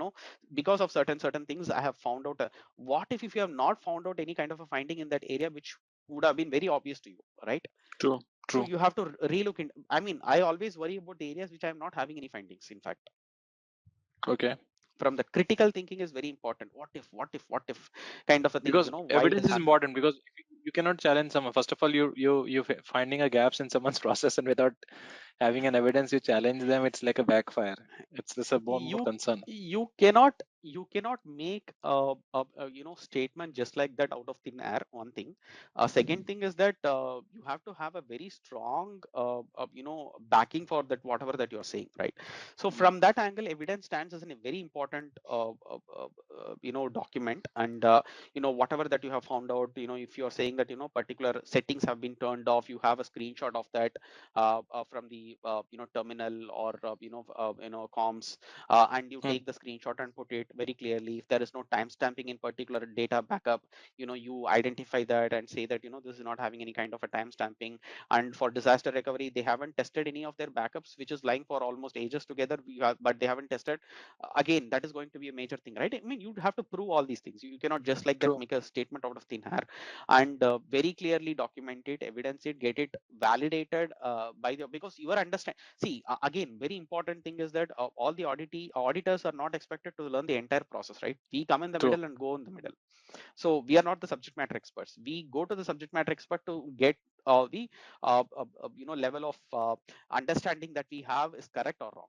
Speaker 3: because of certain things I have found out. What if you have not found out any kind of a finding in that area which would have been very obvious to you, right?
Speaker 2: True.
Speaker 3: So
Speaker 2: True.
Speaker 3: you have to relook in. I mean, I always worry about the areas which I'm not having any findings. In fact,
Speaker 2: Okay.
Speaker 3: from the critical thinking is very important. What if kind of a thing,
Speaker 2: Because
Speaker 3: why it is
Speaker 2: evidence is
Speaker 3: happening.
Speaker 2: important, because if you cannot challenge someone. First of all, you finding a gaps in someone's process, and without having an evidence you challenge them, it's like a backfire. It's just a more
Speaker 3: you
Speaker 2: concern.
Speaker 3: you cannot make a statement just like that out of thin air. One thing. Second thing is that you have to have a very strong backing for that, whatever that you're saying, right? So
Speaker 2: Mm.
Speaker 3: from that angle, evidence stands as a very important document. And whatever that you have found out, if you're saying that particular settings have been turned off, you have a screenshot of that from the terminal, or comms, and you
Speaker 2: Mm.
Speaker 3: take the screenshot and put it very clearly. If there is no timestamping in particular data backup, you identify that and say that this is not having any kind of a timestamping. And for disaster recovery, they haven't tested any of their backups, which is lying for almost ages together. But they haven't tested. Again, that is going to be a major thing, right? I mean, you have to prove all these things. You cannot just like that
Speaker 2: True.
Speaker 3: make a statement out of thin air. And very clearly document it, evidence it, get it validated by the, because you are understand. See, again, very important thing is that all the auditors are not expected to learn the entire process, right? We come in the
Speaker 2: True.
Speaker 3: middle and go in the middle. So we are not the subject matter experts. We go to the subject matter expert to get the level of understanding that we have is correct or wrong,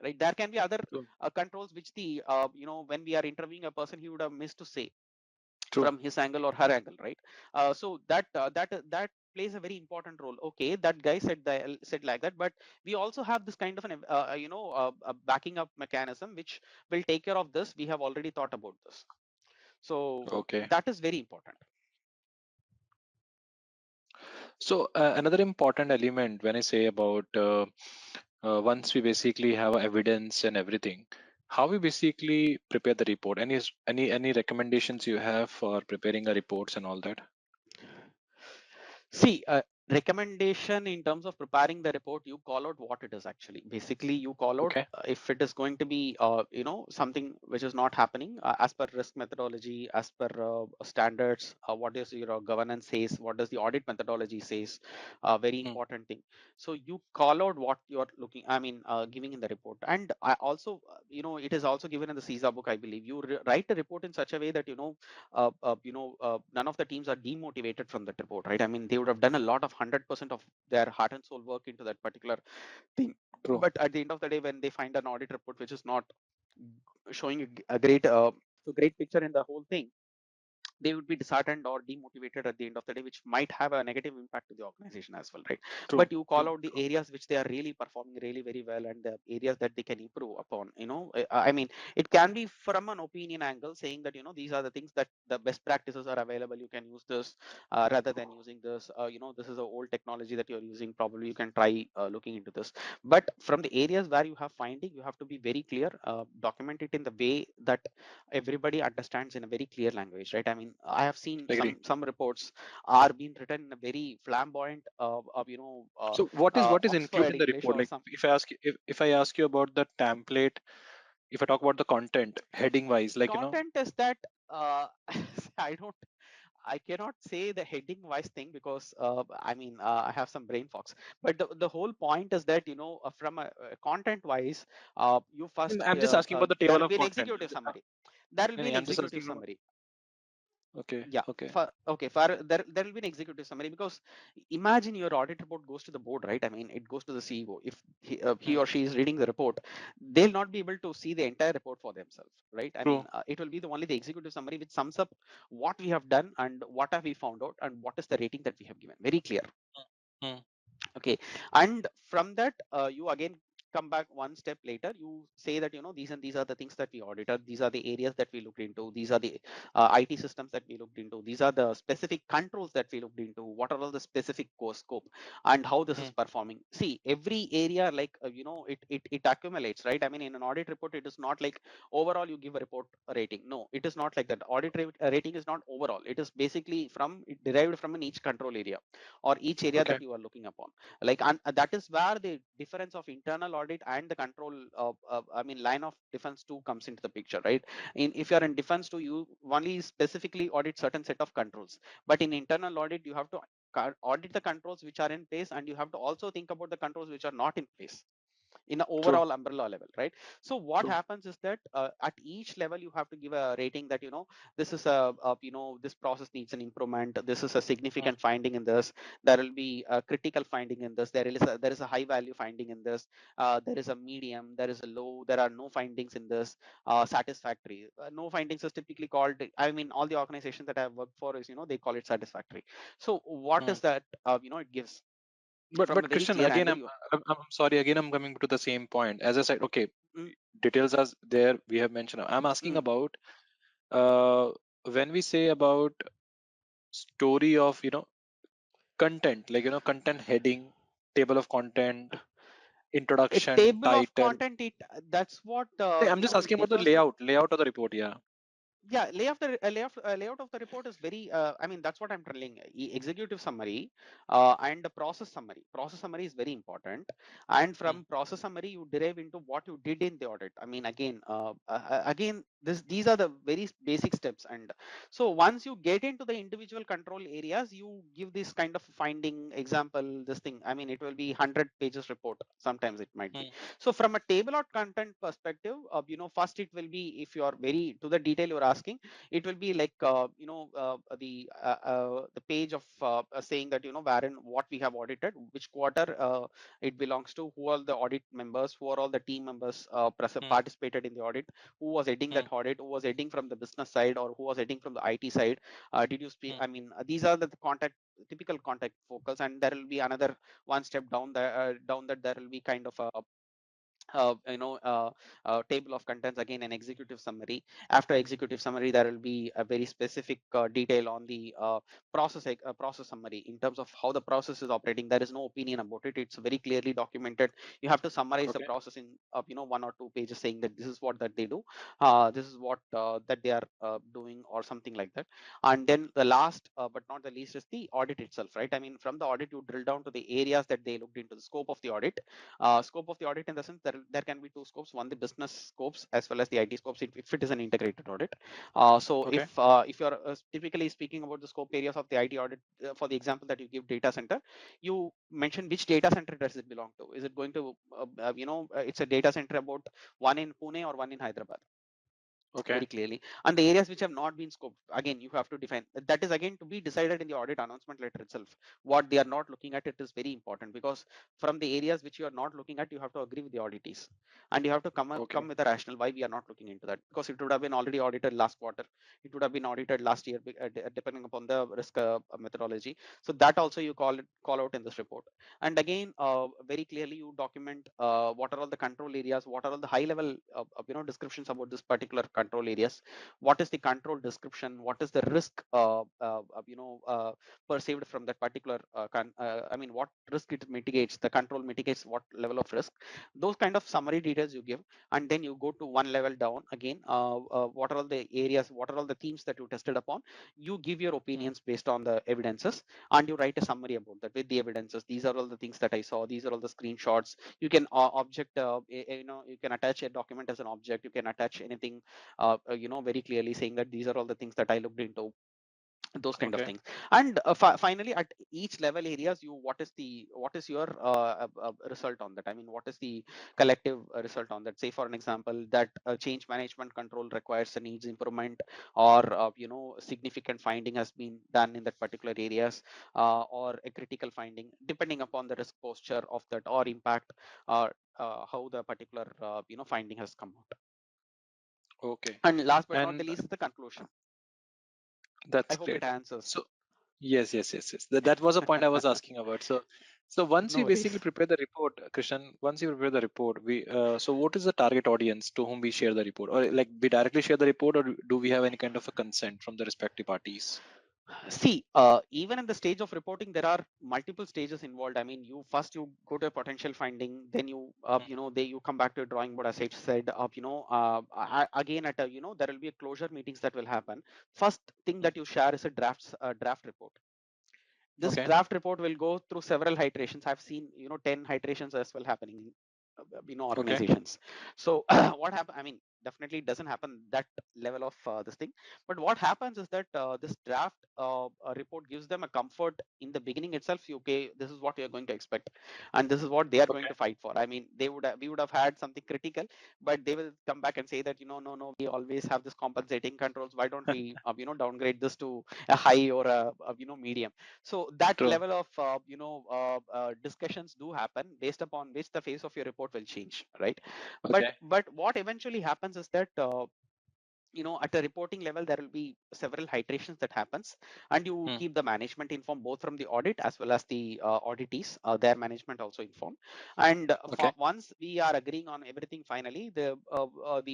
Speaker 3: right? There can be other
Speaker 2: True.
Speaker 3: controls which the when we are interviewing a person, he would have missed to say
Speaker 2: True.
Speaker 3: from his angle or her angle, right? So that plays a very important role. Okay, that guy said like that, but we also have this kind of an a backing up mechanism which will take care of this. We have already thought about this. So
Speaker 2: Okay.
Speaker 3: that is very important.
Speaker 2: So another important element when I say about once we basically have evidence and everything, how we basically prepare the report. Any recommendations you have for preparing a reports and all that?
Speaker 3: See, recommendation in terms of preparing the report, you call out what it is actually. Basically, you call out
Speaker 2: Okay.
Speaker 3: if it is going to be, something which is not happening as per risk methodology, as per standards. What is your governance says? What does the audit methodology says? Very
Speaker 2: Mm.
Speaker 3: important thing. So you call out what you are looking. I mean, giving in the report. And I also, it is also given in the CISA book, I believe. You write a report in such a way that none of the teams are demotivated from that report, right? I mean, they would have done a lot of 100% of their heart and soul work into that particular thing.
Speaker 2: True.
Speaker 3: But at the end of the day, when they find an audit report which is not showing a great picture in the whole thing, they would be disheartened or demotivated at the end of the day, which might have a negative impact to the organization as well, right?
Speaker 2: True.
Speaker 3: But you call
Speaker 2: True.
Speaker 3: out the
Speaker 2: True.
Speaker 3: areas which they are really performing really very well, and the areas that they can improve upon. I mean, it can be from an opinion angle, saying that these are the things that the best practices are available. You can use this rather than using this. This is an old technology that you're using. Probably you can try looking into this. But from the areas where you have finding, you have to be very clear. Document it in the way that everybody understands in a very clear language, right? I mean, I have seen
Speaker 2: Agree.
Speaker 3: some reports are being written in a very flamboyant
Speaker 2: So what is included
Speaker 3: Oxford
Speaker 2: in the
Speaker 3: English
Speaker 2: report?
Speaker 3: or
Speaker 2: Like
Speaker 3: some.
Speaker 2: if I ask you about the template, if I talk about the content heading wise, like
Speaker 3: Content is that uh, I don't I cannot say the heading wise thing, because I mean, I have some brain fogs. But the whole point is that from a content wise, you first
Speaker 2: I'm just asking about the
Speaker 3: there
Speaker 2: table
Speaker 3: will
Speaker 2: of
Speaker 3: be an
Speaker 2: content.
Speaker 3: executive summary. There will
Speaker 2: No,
Speaker 3: be
Speaker 2: no,
Speaker 3: an
Speaker 2: I'm just
Speaker 3: executive
Speaker 2: asking about.
Speaker 3: summary.
Speaker 2: Okay.
Speaker 3: Yeah,
Speaker 2: Okay.
Speaker 3: for there will be an executive summary, because imagine your audit report goes to the board, right? I mean, it goes to the CEO. If he
Speaker 2: Hmm.
Speaker 3: or she is reading the report, they'll not be able to see the entire report for themselves, right? I
Speaker 2: True.
Speaker 3: mean, it will be only the executive summary which sums up what we have done and what have we found out and what is the rating that we have given. Very clear.
Speaker 2: Hmm.
Speaker 3: Okay. And from that, you again come back one step later, you say that these and these are the things that we audited, these are the areas that we looked into, these are the IT systems that we looked into, these are the specific controls that we looked into, what are all the specific core scope, and how this is performing. See, every area, like it accumulates, right? I mean, in an audit report, it is not like overall you give a report rating. No, it is not like that. Rating is not overall. It is basically derived from each control area or each area that you are looking upon. Like, and that is where the difference of internal audit and the control line of defense 2 comes into the picture, right? If you are in defense 2, you only specifically audit certain set of controls, but in internal audit you have to audit the controls which are in place, and you have to also think about the controls which are not in place in an
Speaker 2: True.
Speaker 3: overall umbrella level, right? So what happens is that at each level you have to give a rating that this is this process needs an improvement, this is a significant finding in this, there will be a critical finding in this, there is a high value finding in this, there is a medium, there is a low, there are no findings in this, satisfactory. No findings is typically called, I mean, all the organizations that I've worked for is they call it satisfactory. So what is that it gives from a
Speaker 2: But
Speaker 3: very
Speaker 2: Christian,
Speaker 3: clear
Speaker 2: again,
Speaker 3: angle.
Speaker 2: I'm sorry. Again, I'm coming to the same point. As I said, okay,
Speaker 3: Mm,
Speaker 2: details are there. We have mentioned. I'm asking
Speaker 3: mm.
Speaker 2: about uh, when we say about story of content, like content heading, table of content,
Speaker 3: A
Speaker 2: introduction,
Speaker 3: table of
Speaker 2: title.
Speaker 3: content, that's what
Speaker 2: I'm just
Speaker 3: it
Speaker 2: asking about the
Speaker 3: differs to.
Speaker 2: layout of the report. Yeah.
Speaker 3: Yeah, layout of the report is very I mean, that's what I'm telling. Executive summary and the process summary is very important, and
Speaker 2: Mm,
Speaker 3: from process summary you derive into what you did in the audit. I mean, again, these are the very basic steps. And so once you get into the individual control areas, you give this kind of finding example, this thing. I mean, it will be 100 pages report, sometimes it might be.
Speaker 2: mm,
Speaker 3: So from a table or content perspective, first it will be, if you are very to the detail you're asking, it will be like the page of saying that wherein what we have audited, which quarter it belongs to, who are the audit members, who are all the team members
Speaker 2: mm,
Speaker 3: participated in the audit, who was heading that
Speaker 2: mm,
Speaker 3: audit, who was heading from the business side, or who was heading from the IT side. Did you speak?
Speaker 2: mm.
Speaker 3: I mean, these are the contact typical contact focus, and there will be another one step down down that there will be kind of a table of contents, again an executive summary. After executive summary, there will be a very specific detail on the process summary in terms of how the process is operating. There is no opinion about it, it's very clearly documented. You have to summarize the
Speaker 2: Okay.
Speaker 3: process in 1 or 2 pages, saying that this is what that they do, this is what that they are doing, or something like that. And then the last but not the least is the audit itself, right? I mean, from the audit you drill down to the areas that they looked into, the scope of the audit. Scope of the audit, in the sense there can be two scopes, one the business scopes as well as the IT scopes, if it is an integrated audit. So
Speaker 2: Okay.
Speaker 3: if you're typically speaking about the scope areas of the IT audit, for the example that you give, data center, you mention which data center does it belong to. Is it going to it's a data center about one in Pune or one in Hyderabad,
Speaker 2: Okay.
Speaker 3: very clearly. And the areas which have not been scoped, again you have to define. That is again to be decided in the audit announcement letter itself. What they are not looking at, it is very important, because from the areas which you are not looking at, you have to agree with the auditees, and you have to
Speaker 2: Okay.
Speaker 3: come with a rationale why we are not looking into that, because it would have been already audited last quarter, it would have been audited last year, depending upon the risk methodology. So that also you call out in this report. And again, very clearly you document what are all the control areas, what are all the high level descriptions about this particular control areas, what is the control description, what is the risk perceived from that particular I mean, what risk it mitigates, the control mitigates what level of risk. Those kind of summary details you give. And then you go to one level down again, what are all the areas, what are all the themes that you tested upon. You give your
Speaker 2: Mm.
Speaker 3: opinions based on the evidences, and you write a summary about that with the evidences. These are all the things that I saw, these are all the screenshots. You can object you can attach a document as an object, you can attach anything very clearly saying that these are all the things that I looked into, those kind of
Speaker 2: Okay.
Speaker 3: things. And finally, at each level areas, what is your result on that. I mean, what is the collective result on that. Say for an example, that change management control requires a needs improvement, or significant finding has been done in that particular areas, or a critical finding, depending upon the risk posture of that or impact, how the particular finding has come out.
Speaker 2: Okay.
Speaker 3: And last but not the
Speaker 2: And
Speaker 3: least, the conclusion. I
Speaker 2: that's
Speaker 3: hope it
Speaker 2: great.
Speaker 3: answers.
Speaker 2: So Yes. That was a point I was asking about. So once
Speaker 3: No
Speaker 2: we basically
Speaker 3: worries.
Speaker 2: prepare the report, Krishan, once you prepare the report, we so what is the target audience to whom we share the report, or like we directly share the report, or do we have any kind of a consent from the respective parties?
Speaker 3: See, even in the stage of reporting, there are multiple stages involved. I mean, you go to a potential finding, then
Speaker 2: Mm.
Speaker 3: you come back to a drawing board, as I said, again there will be a closure meetings that will happen. First thing
Speaker 2: Mm.
Speaker 3: that you share is a draft report. This
Speaker 2: Okay.
Speaker 3: draft report will go through several iterations. I've seen 10 iterations as well happening in
Speaker 2: Okay.
Speaker 3: organizations. So what happen, I mean, definitely it doesn't happen that level of this thing, but what happens is that this draft report gives them a comfort in the beginning itself. Okay, this is what you're going to expect, and this is what they are going
Speaker 2: Okay.
Speaker 3: to fight for. I mean, we would have had something critical, but they will come back and say that no, we always have this compensating controls. Why don't we downgrade this to a high or a medium? So that
Speaker 2: True.
Speaker 3: level of discussions do happen, based upon which the face of your report will change, right? but
Speaker 2: Okay.
Speaker 3: but what eventually happens is that at a reporting level there will be several iterations that happens, and you
Speaker 2: Mm.
Speaker 3: keep the management informed, both from the audit as well as the auditees, their management also informed. And
Speaker 2: Okay.
Speaker 3: once we are agreeing on everything, finally the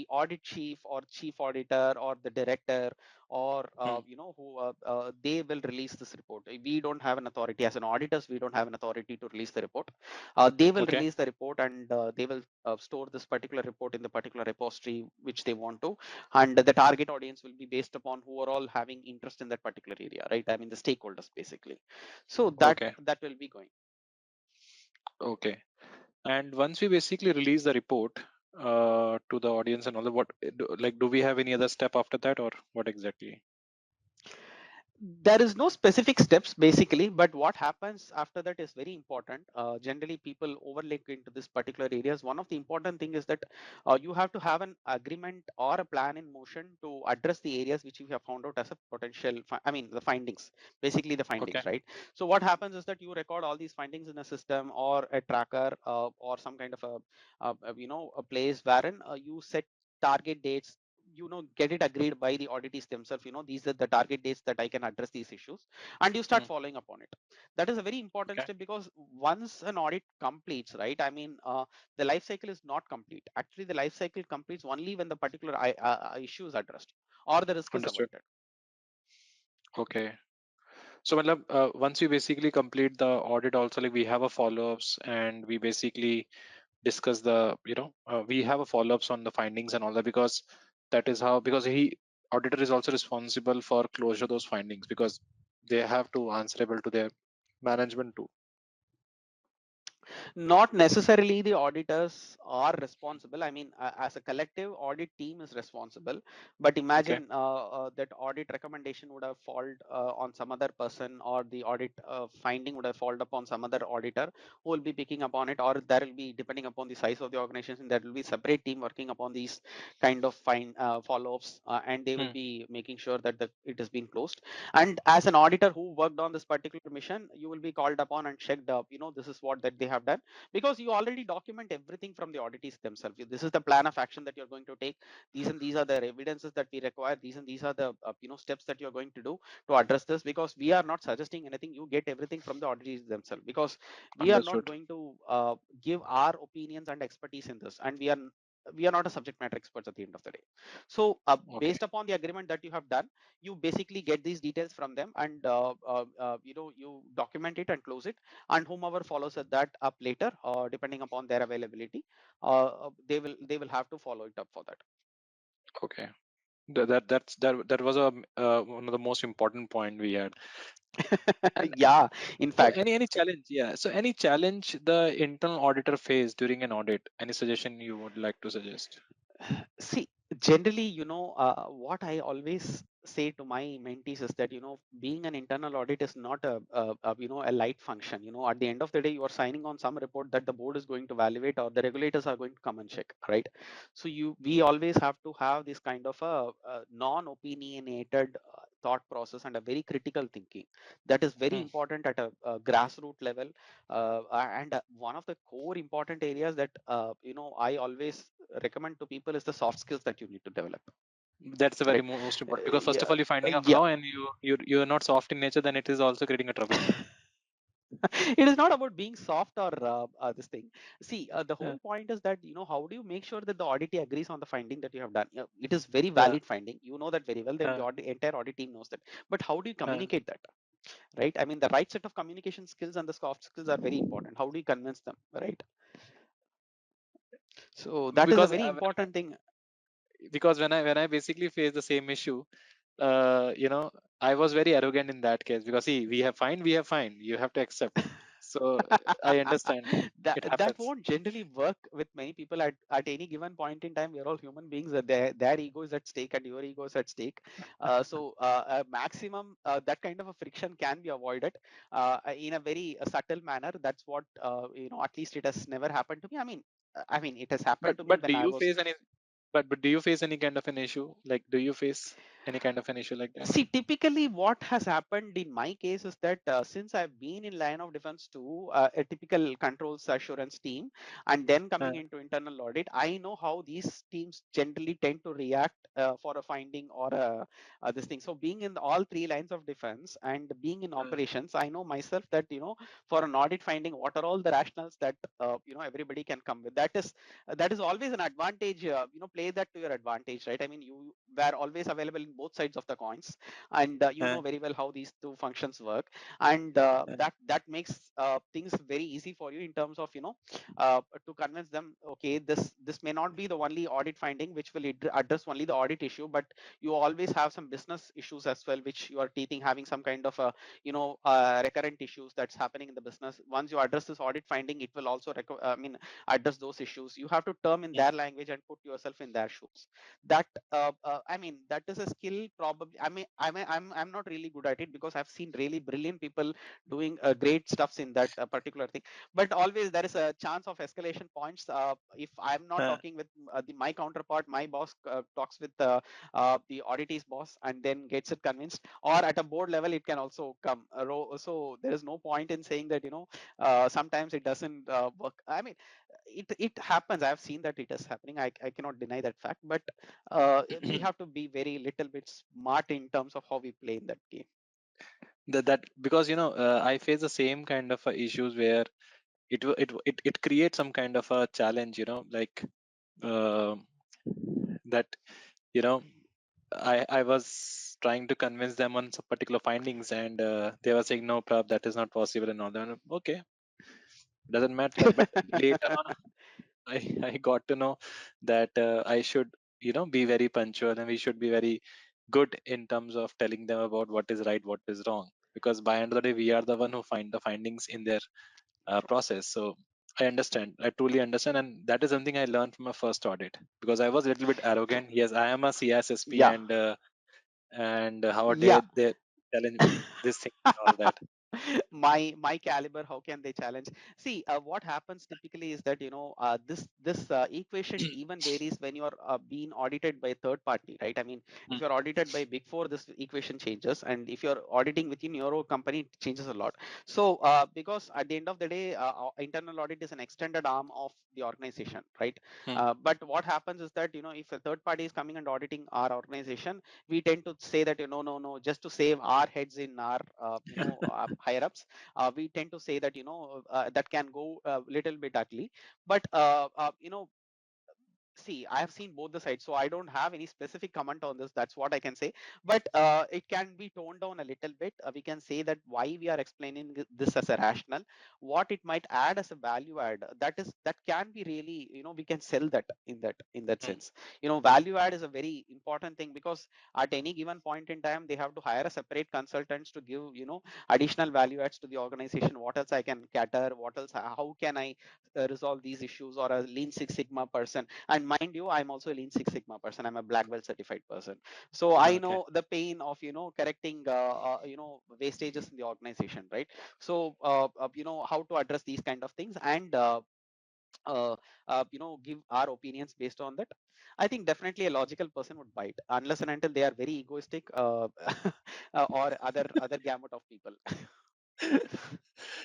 Speaker 3: audit chief or chief auditor or the director, or
Speaker 2: Mm.
Speaker 3: they will release this report. We don't have an authority as an auditors, we don't have an authority to release the report. They will
Speaker 2: Okay.
Speaker 3: release the report, and they will store this particular report in the particular repository which they want to. And the target audience will be based upon who are all having interest in that particular area, right? I mean, the stakeholders basically. So
Speaker 2: Okay.
Speaker 3: that will be going.
Speaker 2: Okay. And once we basically release the report to the audience and all that, like do we have any other step after that, or what exactly?
Speaker 3: There is no specific steps basically, but what happens after that is very important. Generally people overlook into this particular areas. One of the important thing is that you have to have an agreement or a plan in motion to address the areas which you have found out as a potential I mean the findings, basically the
Speaker 2: Okay.
Speaker 3: findings, right? So what happens is that you record all these findings in a system or a tracker, or some kind of a place wherein you set target dates, get it agreed by the auditees themselves. These are the target dates that I can address these issues, and you start
Speaker 2: Mm.
Speaker 3: following upon it. That is a very important
Speaker 2: Okay.
Speaker 3: step, because once an audit completes, right, I mean, the life cycle is not complete. Actually, the life cycle completes only when the particular issue is addressed or the risk is
Speaker 2: Understood.
Speaker 3: avoided.
Speaker 2: Okay. So, matlab, once we basically complete the audit, also like we have a follow-ups, and we basically discuss the, we have a follow-ups on the findings and all that, because that is how, because he auditor is also responsible for closure those findings, because they have to answerable to their management too.
Speaker 3: Not necessarily the auditors are responsible. I mean, as a collective, audit team is responsible. But
Speaker 2: Okay.
Speaker 3: imagine that audit recommendation would have fallen on some other person, or the audit finding would have fallen upon some other auditor who will be picking upon it, or there will be, depending upon the size of the organization, there will be separate team working upon these kind of follow-ups, and they will
Speaker 2: Hmm.
Speaker 3: be making sure that it has been closed. And as an auditor who worked on this particular mission, you will be called upon and checked up, this is what that they have done, because you already document everything from the auditees themselves. This is the plan of action that you're going to take. These and these are the evidences that we require. These and these are the steps that you're going to do to address this, because we are not suggesting anything. You get everything from the auditees themselves, because we are not
Speaker 2: Understood.
Speaker 3: going to give our opinions and expertise in this, and we are not a subject matter experts at the end of the day. So
Speaker 2: Okay.
Speaker 3: based upon the agreement that you have done, you basically get these details from them, and you document it and close it. And whomever follows that up later, depending upon their availability, they will have to follow it up for that.
Speaker 2: Okay. That was a one of the most important point we had. And
Speaker 3: Yeah, in
Speaker 2: so
Speaker 3: fact.
Speaker 2: any challenge, yeah. So any challenge the internal auditor faced during an audit? Any suggestion you would like to suggest?
Speaker 3: See, generally, what I always say to my mentees is that, being an internal audit is not a light function. At the end of the day, you are signing on some report that the board is going to evaluate, or the regulators are going to come and check, right? So we always have to have this kind of a non-opinionated thought process and a very critical thinking. That is very
Speaker 2: Hmm.
Speaker 3: important at a grassroots level. And one of the core important areas that I always recommend to people is the soft skills that you need to develop.
Speaker 2: That's the very
Speaker 3: right?
Speaker 2: most important, because first of
Speaker 3: Yeah,
Speaker 2: all, you're finding a
Speaker 3: yeah.
Speaker 2: flaw and you're not soft in nature, then it is also creating a trouble.
Speaker 3: It is not about being soft or this thing. See, the
Speaker 2: Yeah,
Speaker 3: whole point is that, how do you make sure that the auditee agrees on the finding that you have done? It is very
Speaker 2: yeah,
Speaker 3: valid finding. You know that very well. Then the
Speaker 2: yeah,
Speaker 3: entire audit team knows that. But how do you
Speaker 2: yeah.
Speaker 3: communicate that? Right? I mean, the right set of communication skills and the soft skills are very important. How do you convince them? Right? So that is a
Speaker 2: Because
Speaker 3: very important thing.
Speaker 2: when I basically face the same issue, I was very arrogant in that case, because see, we have fine, you have to accept. So I understand
Speaker 3: that
Speaker 2: it
Speaker 3: that
Speaker 2: happens.
Speaker 3: won't generally work with many people at any given point in time. We're all human beings. Their ego is at stake and your ego is at stake. A maximum that kind of a friction can be avoided in a very subtle manner. That's what at least it has never happened to me. I mean, it has
Speaker 2: But
Speaker 3: happened to me
Speaker 2: but do
Speaker 3: when I
Speaker 2: you
Speaker 3: was.
Speaker 2: face any but do you face any kind of an issue? Like, do you face any kind of an issue like that?
Speaker 3: See, typically what has happened in my case is that since I've been in line of defense to a typical controls assurance team and then
Speaker 2: Uh,
Speaker 3: coming into internal audit, I know how these teams generally tend to react for a finding or this thing. So being in all three lines of defense and being in
Speaker 2: uh,
Speaker 3: operations, I know myself that, for an audit finding, what are all the rationales that, everybody can come with. That is always an advantage. Play that to your advantage, right? I mean, you were always available in both sides of the coins, and you
Speaker 2: uh,
Speaker 3: know very well how these two functions work, and
Speaker 2: uh,
Speaker 3: that makes things very easy for you in terms of to convince them. Okay, this may not be the only audit finding which will address only the audit issue, but you always have some business issues as well which you are teething, having some kind of recurrent issues that's happening in the business. Once you address this audit finding, it will also address those issues. You have to term in
Speaker 2: mm,
Speaker 3: their language and put yourself in their shoes. That is a skill. Probably, I'm not really good at it because I've seen really brilliant people doing great stuffs in that particular thing. But always there is a chance of escalation points. If I'm not
Speaker 2: uh,
Speaker 3: talking with my counterpart, my boss talks with the auditee's boss and then gets it convinced, or at a board level it can also come. So there is no point in saying that sometimes it doesn't work. I mean, it happens. I've seen that it is happening. I cannot deny that fact, but we have to be very little bit smart in terms of how we play in that game.
Speaker 2: that because I face the same kind of issues where it creates some kind of a challenge, like uh, that you know I was trying to convince them on some particular findings, and they were saying, no, Prab, that is not possible and all that. Okay, doesn't matter. But later on, I I got to know that I should be very punctual, and we should be very good in terms of telling them about what is right, what is wrong, because by end of the day, we are the one who find the findings in their process. So I understand. I truly understand, and that is something I learned from my first audit, because I was a little bit arrogant. Yes, I am a CISSP,
Speaker 3: Yeah.
Speaker 2: and how
Speaker 3: Yeah.
Speaker 2: dare they challenge this thing and all that.
Speaker 3: My caliber, how can they challenge? See, what happens typically is that this equation even varies when you're being audited by a third party, right? I mean, if
Speaker 2: Mm,
Speaker 3: you're audited by big four, this equation changes, and if you're auditing within your own company, it changes a lot. So because at the end of the day, internal audit is an extended arm of the organization, right?
Speaker 2: mm,
Speaker 3: But what happens is that if a third party is coming and auditing our organization, we tend to say that no, just to save our heads in our higher ups, we tend to say that that can go a little bit ugly. But see, I have seen both the sides, so I don't have any specific comment on this. That's what I can say. But it can be toned down a little bit. We can say that why we are explaining this as a rational, what it might add as a value add. That can be really, we can sell that in that
Speaker 2: mm,
Speaker 3: sense. Value add is a very important thing because at any given point in time, they have to hire a separate consultants to give additional value adds to the organization. What else I can cater? What else? How can I resolve these issues? Or a Lean Six Sigma person, and mind you, I'm also a Lean Six Sigma person. I'm a black belt certified person. So I
Speaker 2: okay.
Speaker 3: know the pain of, correcting, wastages in the organization, right? So, how to address these kind of things and, uh, give our opinions based on that. I think definitely a logical person would bite unless and until they are very egoistic, or other gamut of people.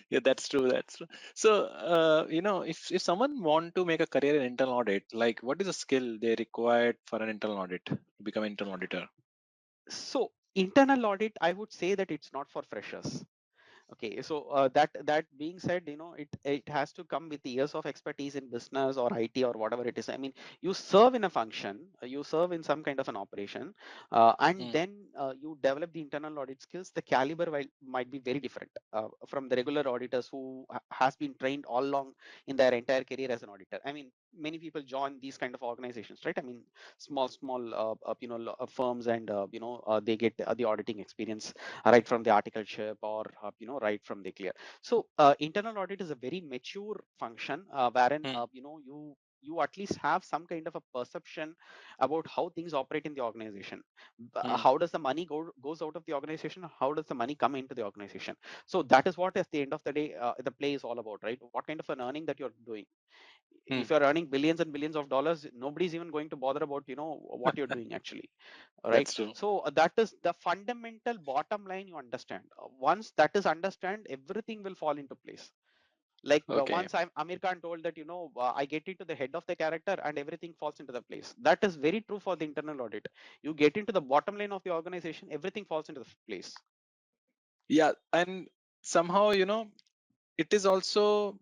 Speaker 2: Yeah, that's true. That's true. So, if someone want to make a career in internal audit, like what is the skill they required for an internal audit to become an internal auditor?
Speaker 3: So internal audit, I would say that it's not for freshers. Okay, so that being said, it has to come with years of expertise in business or IT or whatever it is. I mean, you serve in a function, you serve in some kind of an operation, and
Speaker 2: Mm,
Speaker 3: then you develop the internal audit skills. The caliber might be very different from the regular auditors who has been trained all along in their entire career as an auditor. I mean, many people join these kind of organizations, right? I mean, small firms, and they get the auditing experience right from the articleship, or right from the clear. So internal audit is a very mature function, wherein
Speaker 2: mm,
Speaker 3: you at least have some kind of a perception about how things operate in the organization.
Speaker 2: mm.
Speaker 3: How does the money goes out of the organization? How does the money come into the organization? So that is what, at the end of the day, the play is all about, right? What kind of an earning that you're doing.
Speaker 2: Hmm.
Speaker 3: If you're earning billions and billions of dollars, nobody's even going to bother about what you're doing actually, right?
Speaker 2: That's true.
Speaker 3: So that is the fundamental bottom line. You understand, once that is understand, everything will fall into place. Like
Speaker 2: Okay.
Speaker 3: once Amir Khan told that, I get into the head of the character and everything falls into the place. That is very true for the internal audit. You get into the bottom line of the organization, everything falls into the place.
Speaker 2: Yeah, and somehow, it is also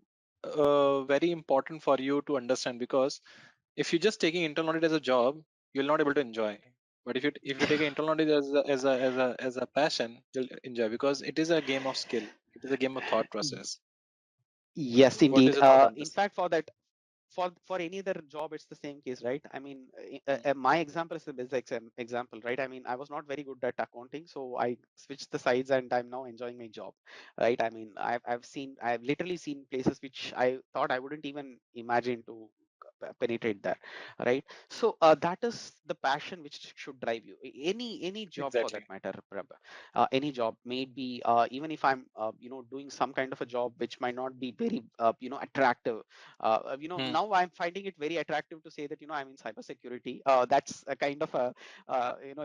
Speaker 2: very important for you to understand, because if you're just taking internal audit as a job, you'll not able to enjoy. But if you take internal audit as a passion, you'll enjoy, because it is a game of skill. It is a game of thought
Speaker 3: Y-
Speaker 2: process.
Speaker 3: yes,
Speaker 2: What
Speaker 3: indeed.
Speaker 2: is your thought on
Speaker 3: In
Speaker 2: this?
Speaker 3: fact, for any other job, it's the same case, right? I mean,
Speaker 2: Mm,
Speaker 3: my example is the best example, right? I mean, I was not very good at accounting, so I switched the sides and I'm now enjoying my job, right? I mean, I've literally seen places which I thought I wouldn't even imagine to penetrate there, right? So that is the passion which should drive you. Any job for that
Speaker 2: exactly.
Speaker 3: matter, Prabha. Any job, maybe even if I'm doing some kind of a job which might not be very attractive.
Speaker 2: Hmm.
Speaker 3: Now I'm finding it very attractive to say that I'm in cybersecurity. That's a kind of a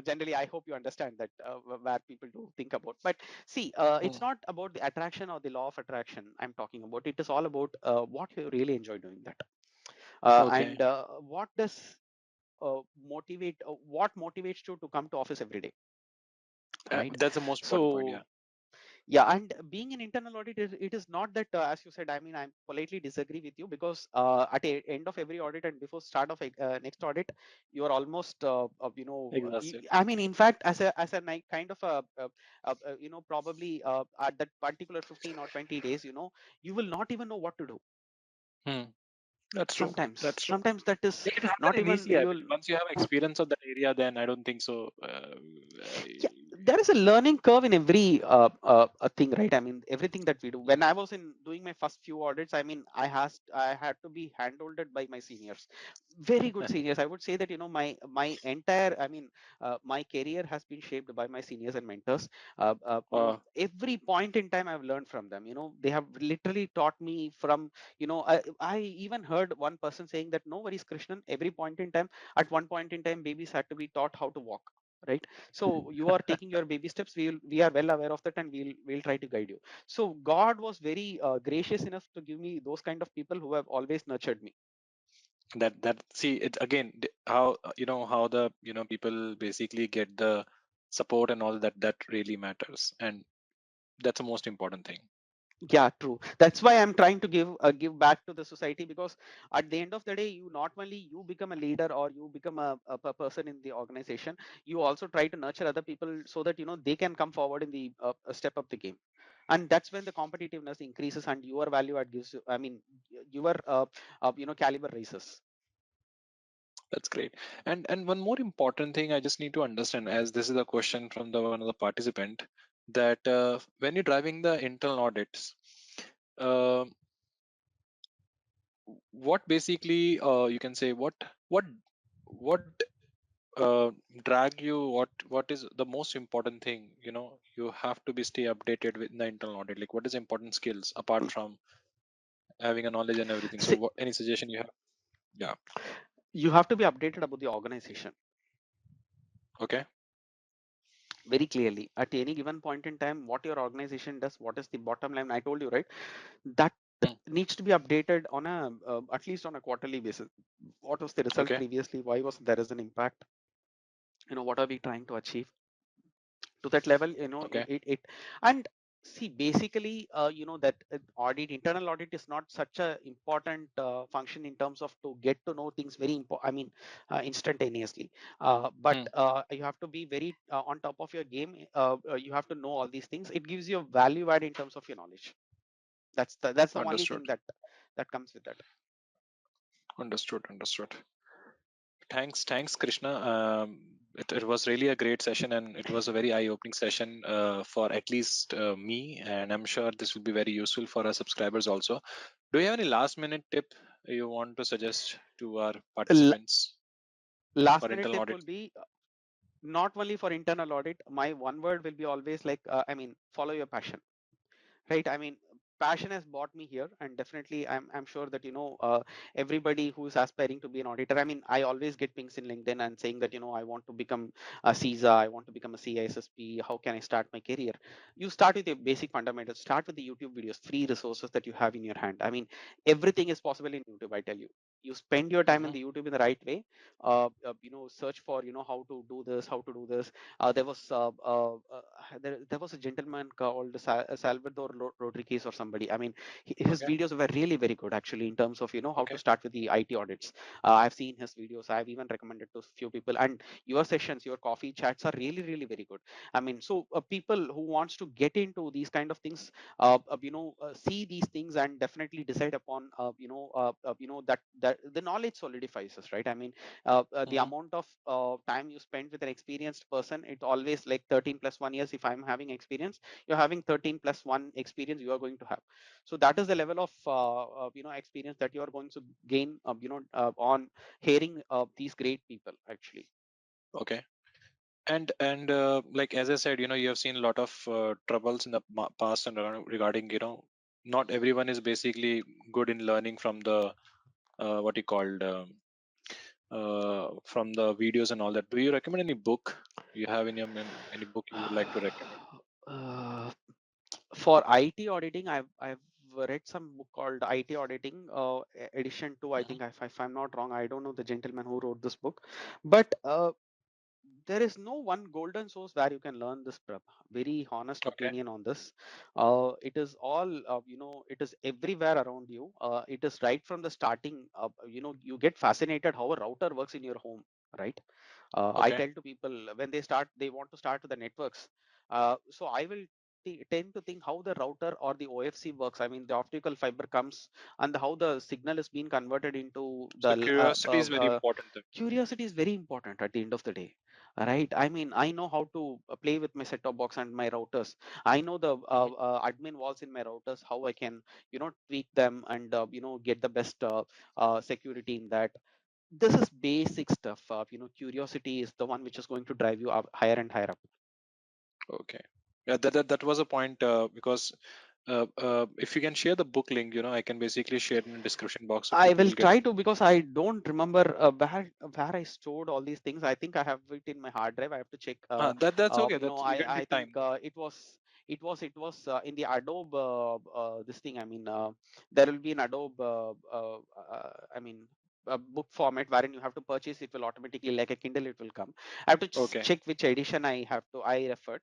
Speaker 3: generally, I hope you understand that, where people do think about. But see, it's
Speaker 2: Hmm.
Speaker 3: not about the attraction or the law of attraction I'm talking about. It is all about what you really enjoy doing that,
Speaker 2: Okay.
Speaker 3: and what motivates you to come to office every day, right?
Speaker 2: That's the most important point. Yeah.
Speaker 3: So yeah, and being an internal audit, it is not that, as you said, I mean, I politely disagree with you, because at the end of every audit and before start of next audit, you are almost
Speaker 2: Exhausted.
Speaker 3: I mean, in fact, as a kind of probably at that particular 15 or 20 days, you will not even know what to do.
Speaker 2: Hmm. That's true.
Speaker 3: sometimes
Speaker 2: That's true.
Speaker 3: sometimes that is
Speaker 2: It happen
Speaker 3: not
Speaker 2: in
Speaker 3: even
Speaker 2: easy. I
Speaker 3: you'll.
Speaker 2: mean, once you have experience of that area, then I don't think so.
Speaker 3: Yeah, there is a learning curve in every thing, right? I mean, everything that we do. When I was in doing my first few audits, I mean, I had to be handholded by my seniors, very good seniors. I would say that, my entire, I mean, my career has been shaped by my seniors and mentors.
Speaker 2: uh,
Speaker 3: Every point in time I've learned from them. They have literally taught me from, I even heard one person saying that, no worries, Krishnan, every point in time, at one point in time, babies had to be taught how to walk, right? So you are taking your baby steps. We are well aware of that, and we'll try to guide you. So God was very gracious enough to give me those kind of people who have always nurtured me.
Speaker 2: that see it again, how how the people basically get the support and all that, that really matters, and that's the most important thing.
Speaker 3: Yeah, true. That's why I'm trying to give back to the society, because at the end of the day, you not only you become a leader, or you become a person in the organization, you also try to nurture other people so that they can come forward in the step up the game. And that's when the competitiveness increases, and your value add gives you, I mean, your caliber raises.
Speaker 2: That's great. And one more important thing I just need to understand, as this is a question from the one of the participant, that when you're driving the internal audits, uh, what basically you can say, what what uh, drag you, what is the most important thing, you have to be stay updated with the internal audit, like what is important skills apart from having a knowledge and everything? So
Speaker 3: See,
Speaker 2: what, any suggestion you have? Yeah.
Speaker 3: you have to be updated about the organization.
Speaker 2: Okay.
Speaker 3: very clearly at any given point in time what your organization does, what is the bottom line. I told you, right, that
Speaker 2: Mm.
Speaker 3: needs to be updated on a at least on a quarterly basis. What was the result
Speaker 2: Okay.
Speaker 3: previously? Why was there is an impact? What are we trying to achieve? To that level,
Speaker 2: Okay.
Speaker 3: it and see, basically, that internal audit is not such a important function in terms of to get to know things very important, I mean, instantaneously, but
Speaker 2: Mm.
Speaker 3: you have to be very on top of your game. You have to know all these things. It gives you a value add in terms of your knowledge. That's the only
Speaker 2: Understood.
Speaker 3: thing that comes with that.
Speaker 2: Understood. Understood. Thanks, Krishna. It was really a great session, and it was a very eye-opening session for at least me, and I'm sure this will be very useful for our subscribers also. Do you have any last-minute tip you want to suggest to our
Speaker 3: L-
Speaker 2: participants
Speaker 3: Last
Speaker 2: for
Speaker 3: minute
Speaker 2: internal
Speaker 3: tip
Speaker 2: audit?
Speaker 3: will be, not only for internal audit, my one word will be always like, I mean, follow your passion, right? I mean, passion has brought me here, and definitely I'm sure that everybody who's aspiring to be an auditor, I mean, I always get pings in LinkedIn and saying that I want to become a CISA, I want to become a CISSP, how can I start my career? You start with your basic fundamentals, start with the YouTube videos, free resources that you have in your hand. I mean, everything is possible in YouTube, I tell you. You spend your time in
Speaker 2: Hmm.
Speaker 3: the YouTube in the right way. Search for how to do this, how to do this. There was a gentleman called Salvador Rodriguez or somebody. I mean, his
Speaker 2: Okay.
Speaker 3: videos were really very good actually in terms of how to
Speaker 2: Okay.
Speaker 3: start with the IT audits. I've seen his videos. I've even recommended to few people, and your sessions, your coffee chats are really really very good. I mean, so people who wants to get into these kind of things, see these things and definitely decide upon that the knowledge solidifies us, right? I mean, the
Speaker 2: Hmm.
Speaker 3: amount of time you spend with an experienced person, it always like 13 plus 1 years. If I'm having experience, you're having 13 plus 1 experience you are going to have. So that is the level of experience that you are going to gain on hearing these great people actually.
Speaker 2: Okay. And like as I said, you have seen a lot of troubles in the past and regarding, not everyone is basically good in learning from the what you called from the videos and all that. Do you recommend any book you have in your any book you would like to recommend?
Speaker 3: uh, for IT auditing, I've read some book called IT Auditing Edition 2. I
Speaker 2: Hmm.
Speaker 3: think if I'm not wrong, I don't know the gentleman who wrote this book, but there is no one golden source where you can learn this, Prab. Very honest
Speaker 2: Okay.
Speaker 3: opinion on this. It is all it is everywhere around you. It is right from the starting. You get fascinated how a router works in your home, right? I
Speaker 2: Okay.
Speaker 3: tell to people when they want to start with the networks. So I will tend to think how the router or the OFC works. I mean, the optical fiber comes and how the signal is being converted into
Speaker 2: So
Speaker 3: the
Speaker 2: curiosity is very important then.
Speaker 3: curiosity is very important at the end of the day, right? I mean, I know how to play with my set-top box and my routers. I know the
Speaker 2: Hmm.
Speaker 3: admin walls in my routers, how I can tweak them and get the best security in that. This is basic stuff. Curiosity is the one which is going to drive you up higher and higher up.
Speaker 2: Okay. Yeah, that was a point because if you can share the book link, I can basically share it in the description box so
Speaker 3: I
Speaker 2: people
Speaker 3: will
Speaker 2: will get.
Speaker 3: try to, because I don't remember where I stored all these things. I think I have it in my hard drive. I have to check.
Speaker 2: That's okay. That you can
Speaker 3: I
Speaker 2: take
Speaker 3: think
Speaker 2: time.
Speaker 3: it was in the Adobe this thing. I mean, there will be an Adobe. I mean. A book format wherein you have to purchase, it will automatically, like a Kindle, it will come. I have to
Speaker 2: Okay.
Speaker 3: check which edition I referred,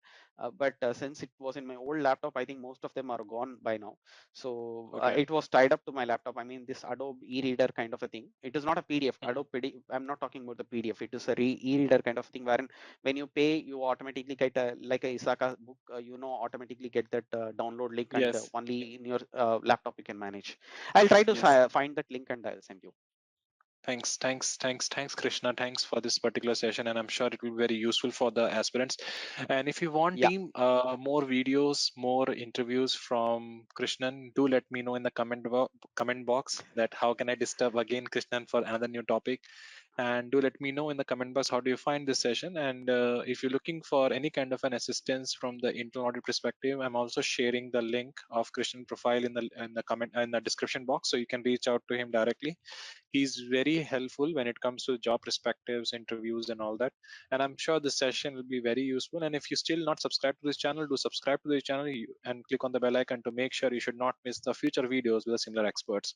Speaker 3: but since it was in my old laptop, I think most of them are gone by now. So
Speaker 2: Okay.
Speaker 3: it was tied up to my laptop. I mean, this Adobe e-reader kind of a thing. It is not a PDF.
Speaker 2: Mhm.
Speaker 3: Adobe PDF. I'm not talking about the PDF. It is a e-reader kind of thing wherein when you pay, you automatically get like a ISACA book. Automatically get that download link, and
Speaker 2: Yes.
Speaker 3: only in your laptop you can manage. I'll try to
Speaker 2: Yes.
Speaker 3: find that link and I'll send you.
Speaker 2: Thanks, Krishna. Thanks for this particular session, and I'm sure it will be very useful for the aspirants. And if you want
Speaker 3: Yeah,
Speaker 2: team more videos, more interviews from Krishnan, do let me know in the comment box that how can I disturb again Krishnan for another new topic. And do let me know in the comment box how do you find this session. And if you're looking for any kind of an assistance from the internal audit perspective, I'm also sharing the link of Krishnan profile in the comment in the description box, so you can reach out to him directly. He's very helpful when it comes to job perspectives, interviews, and all that. And I'm sure this session will be very useful. And if you still not subscribed to this channel, do subscribe to this channel and click on the bell icon to make sure you should not miss the future videos with the similar experts.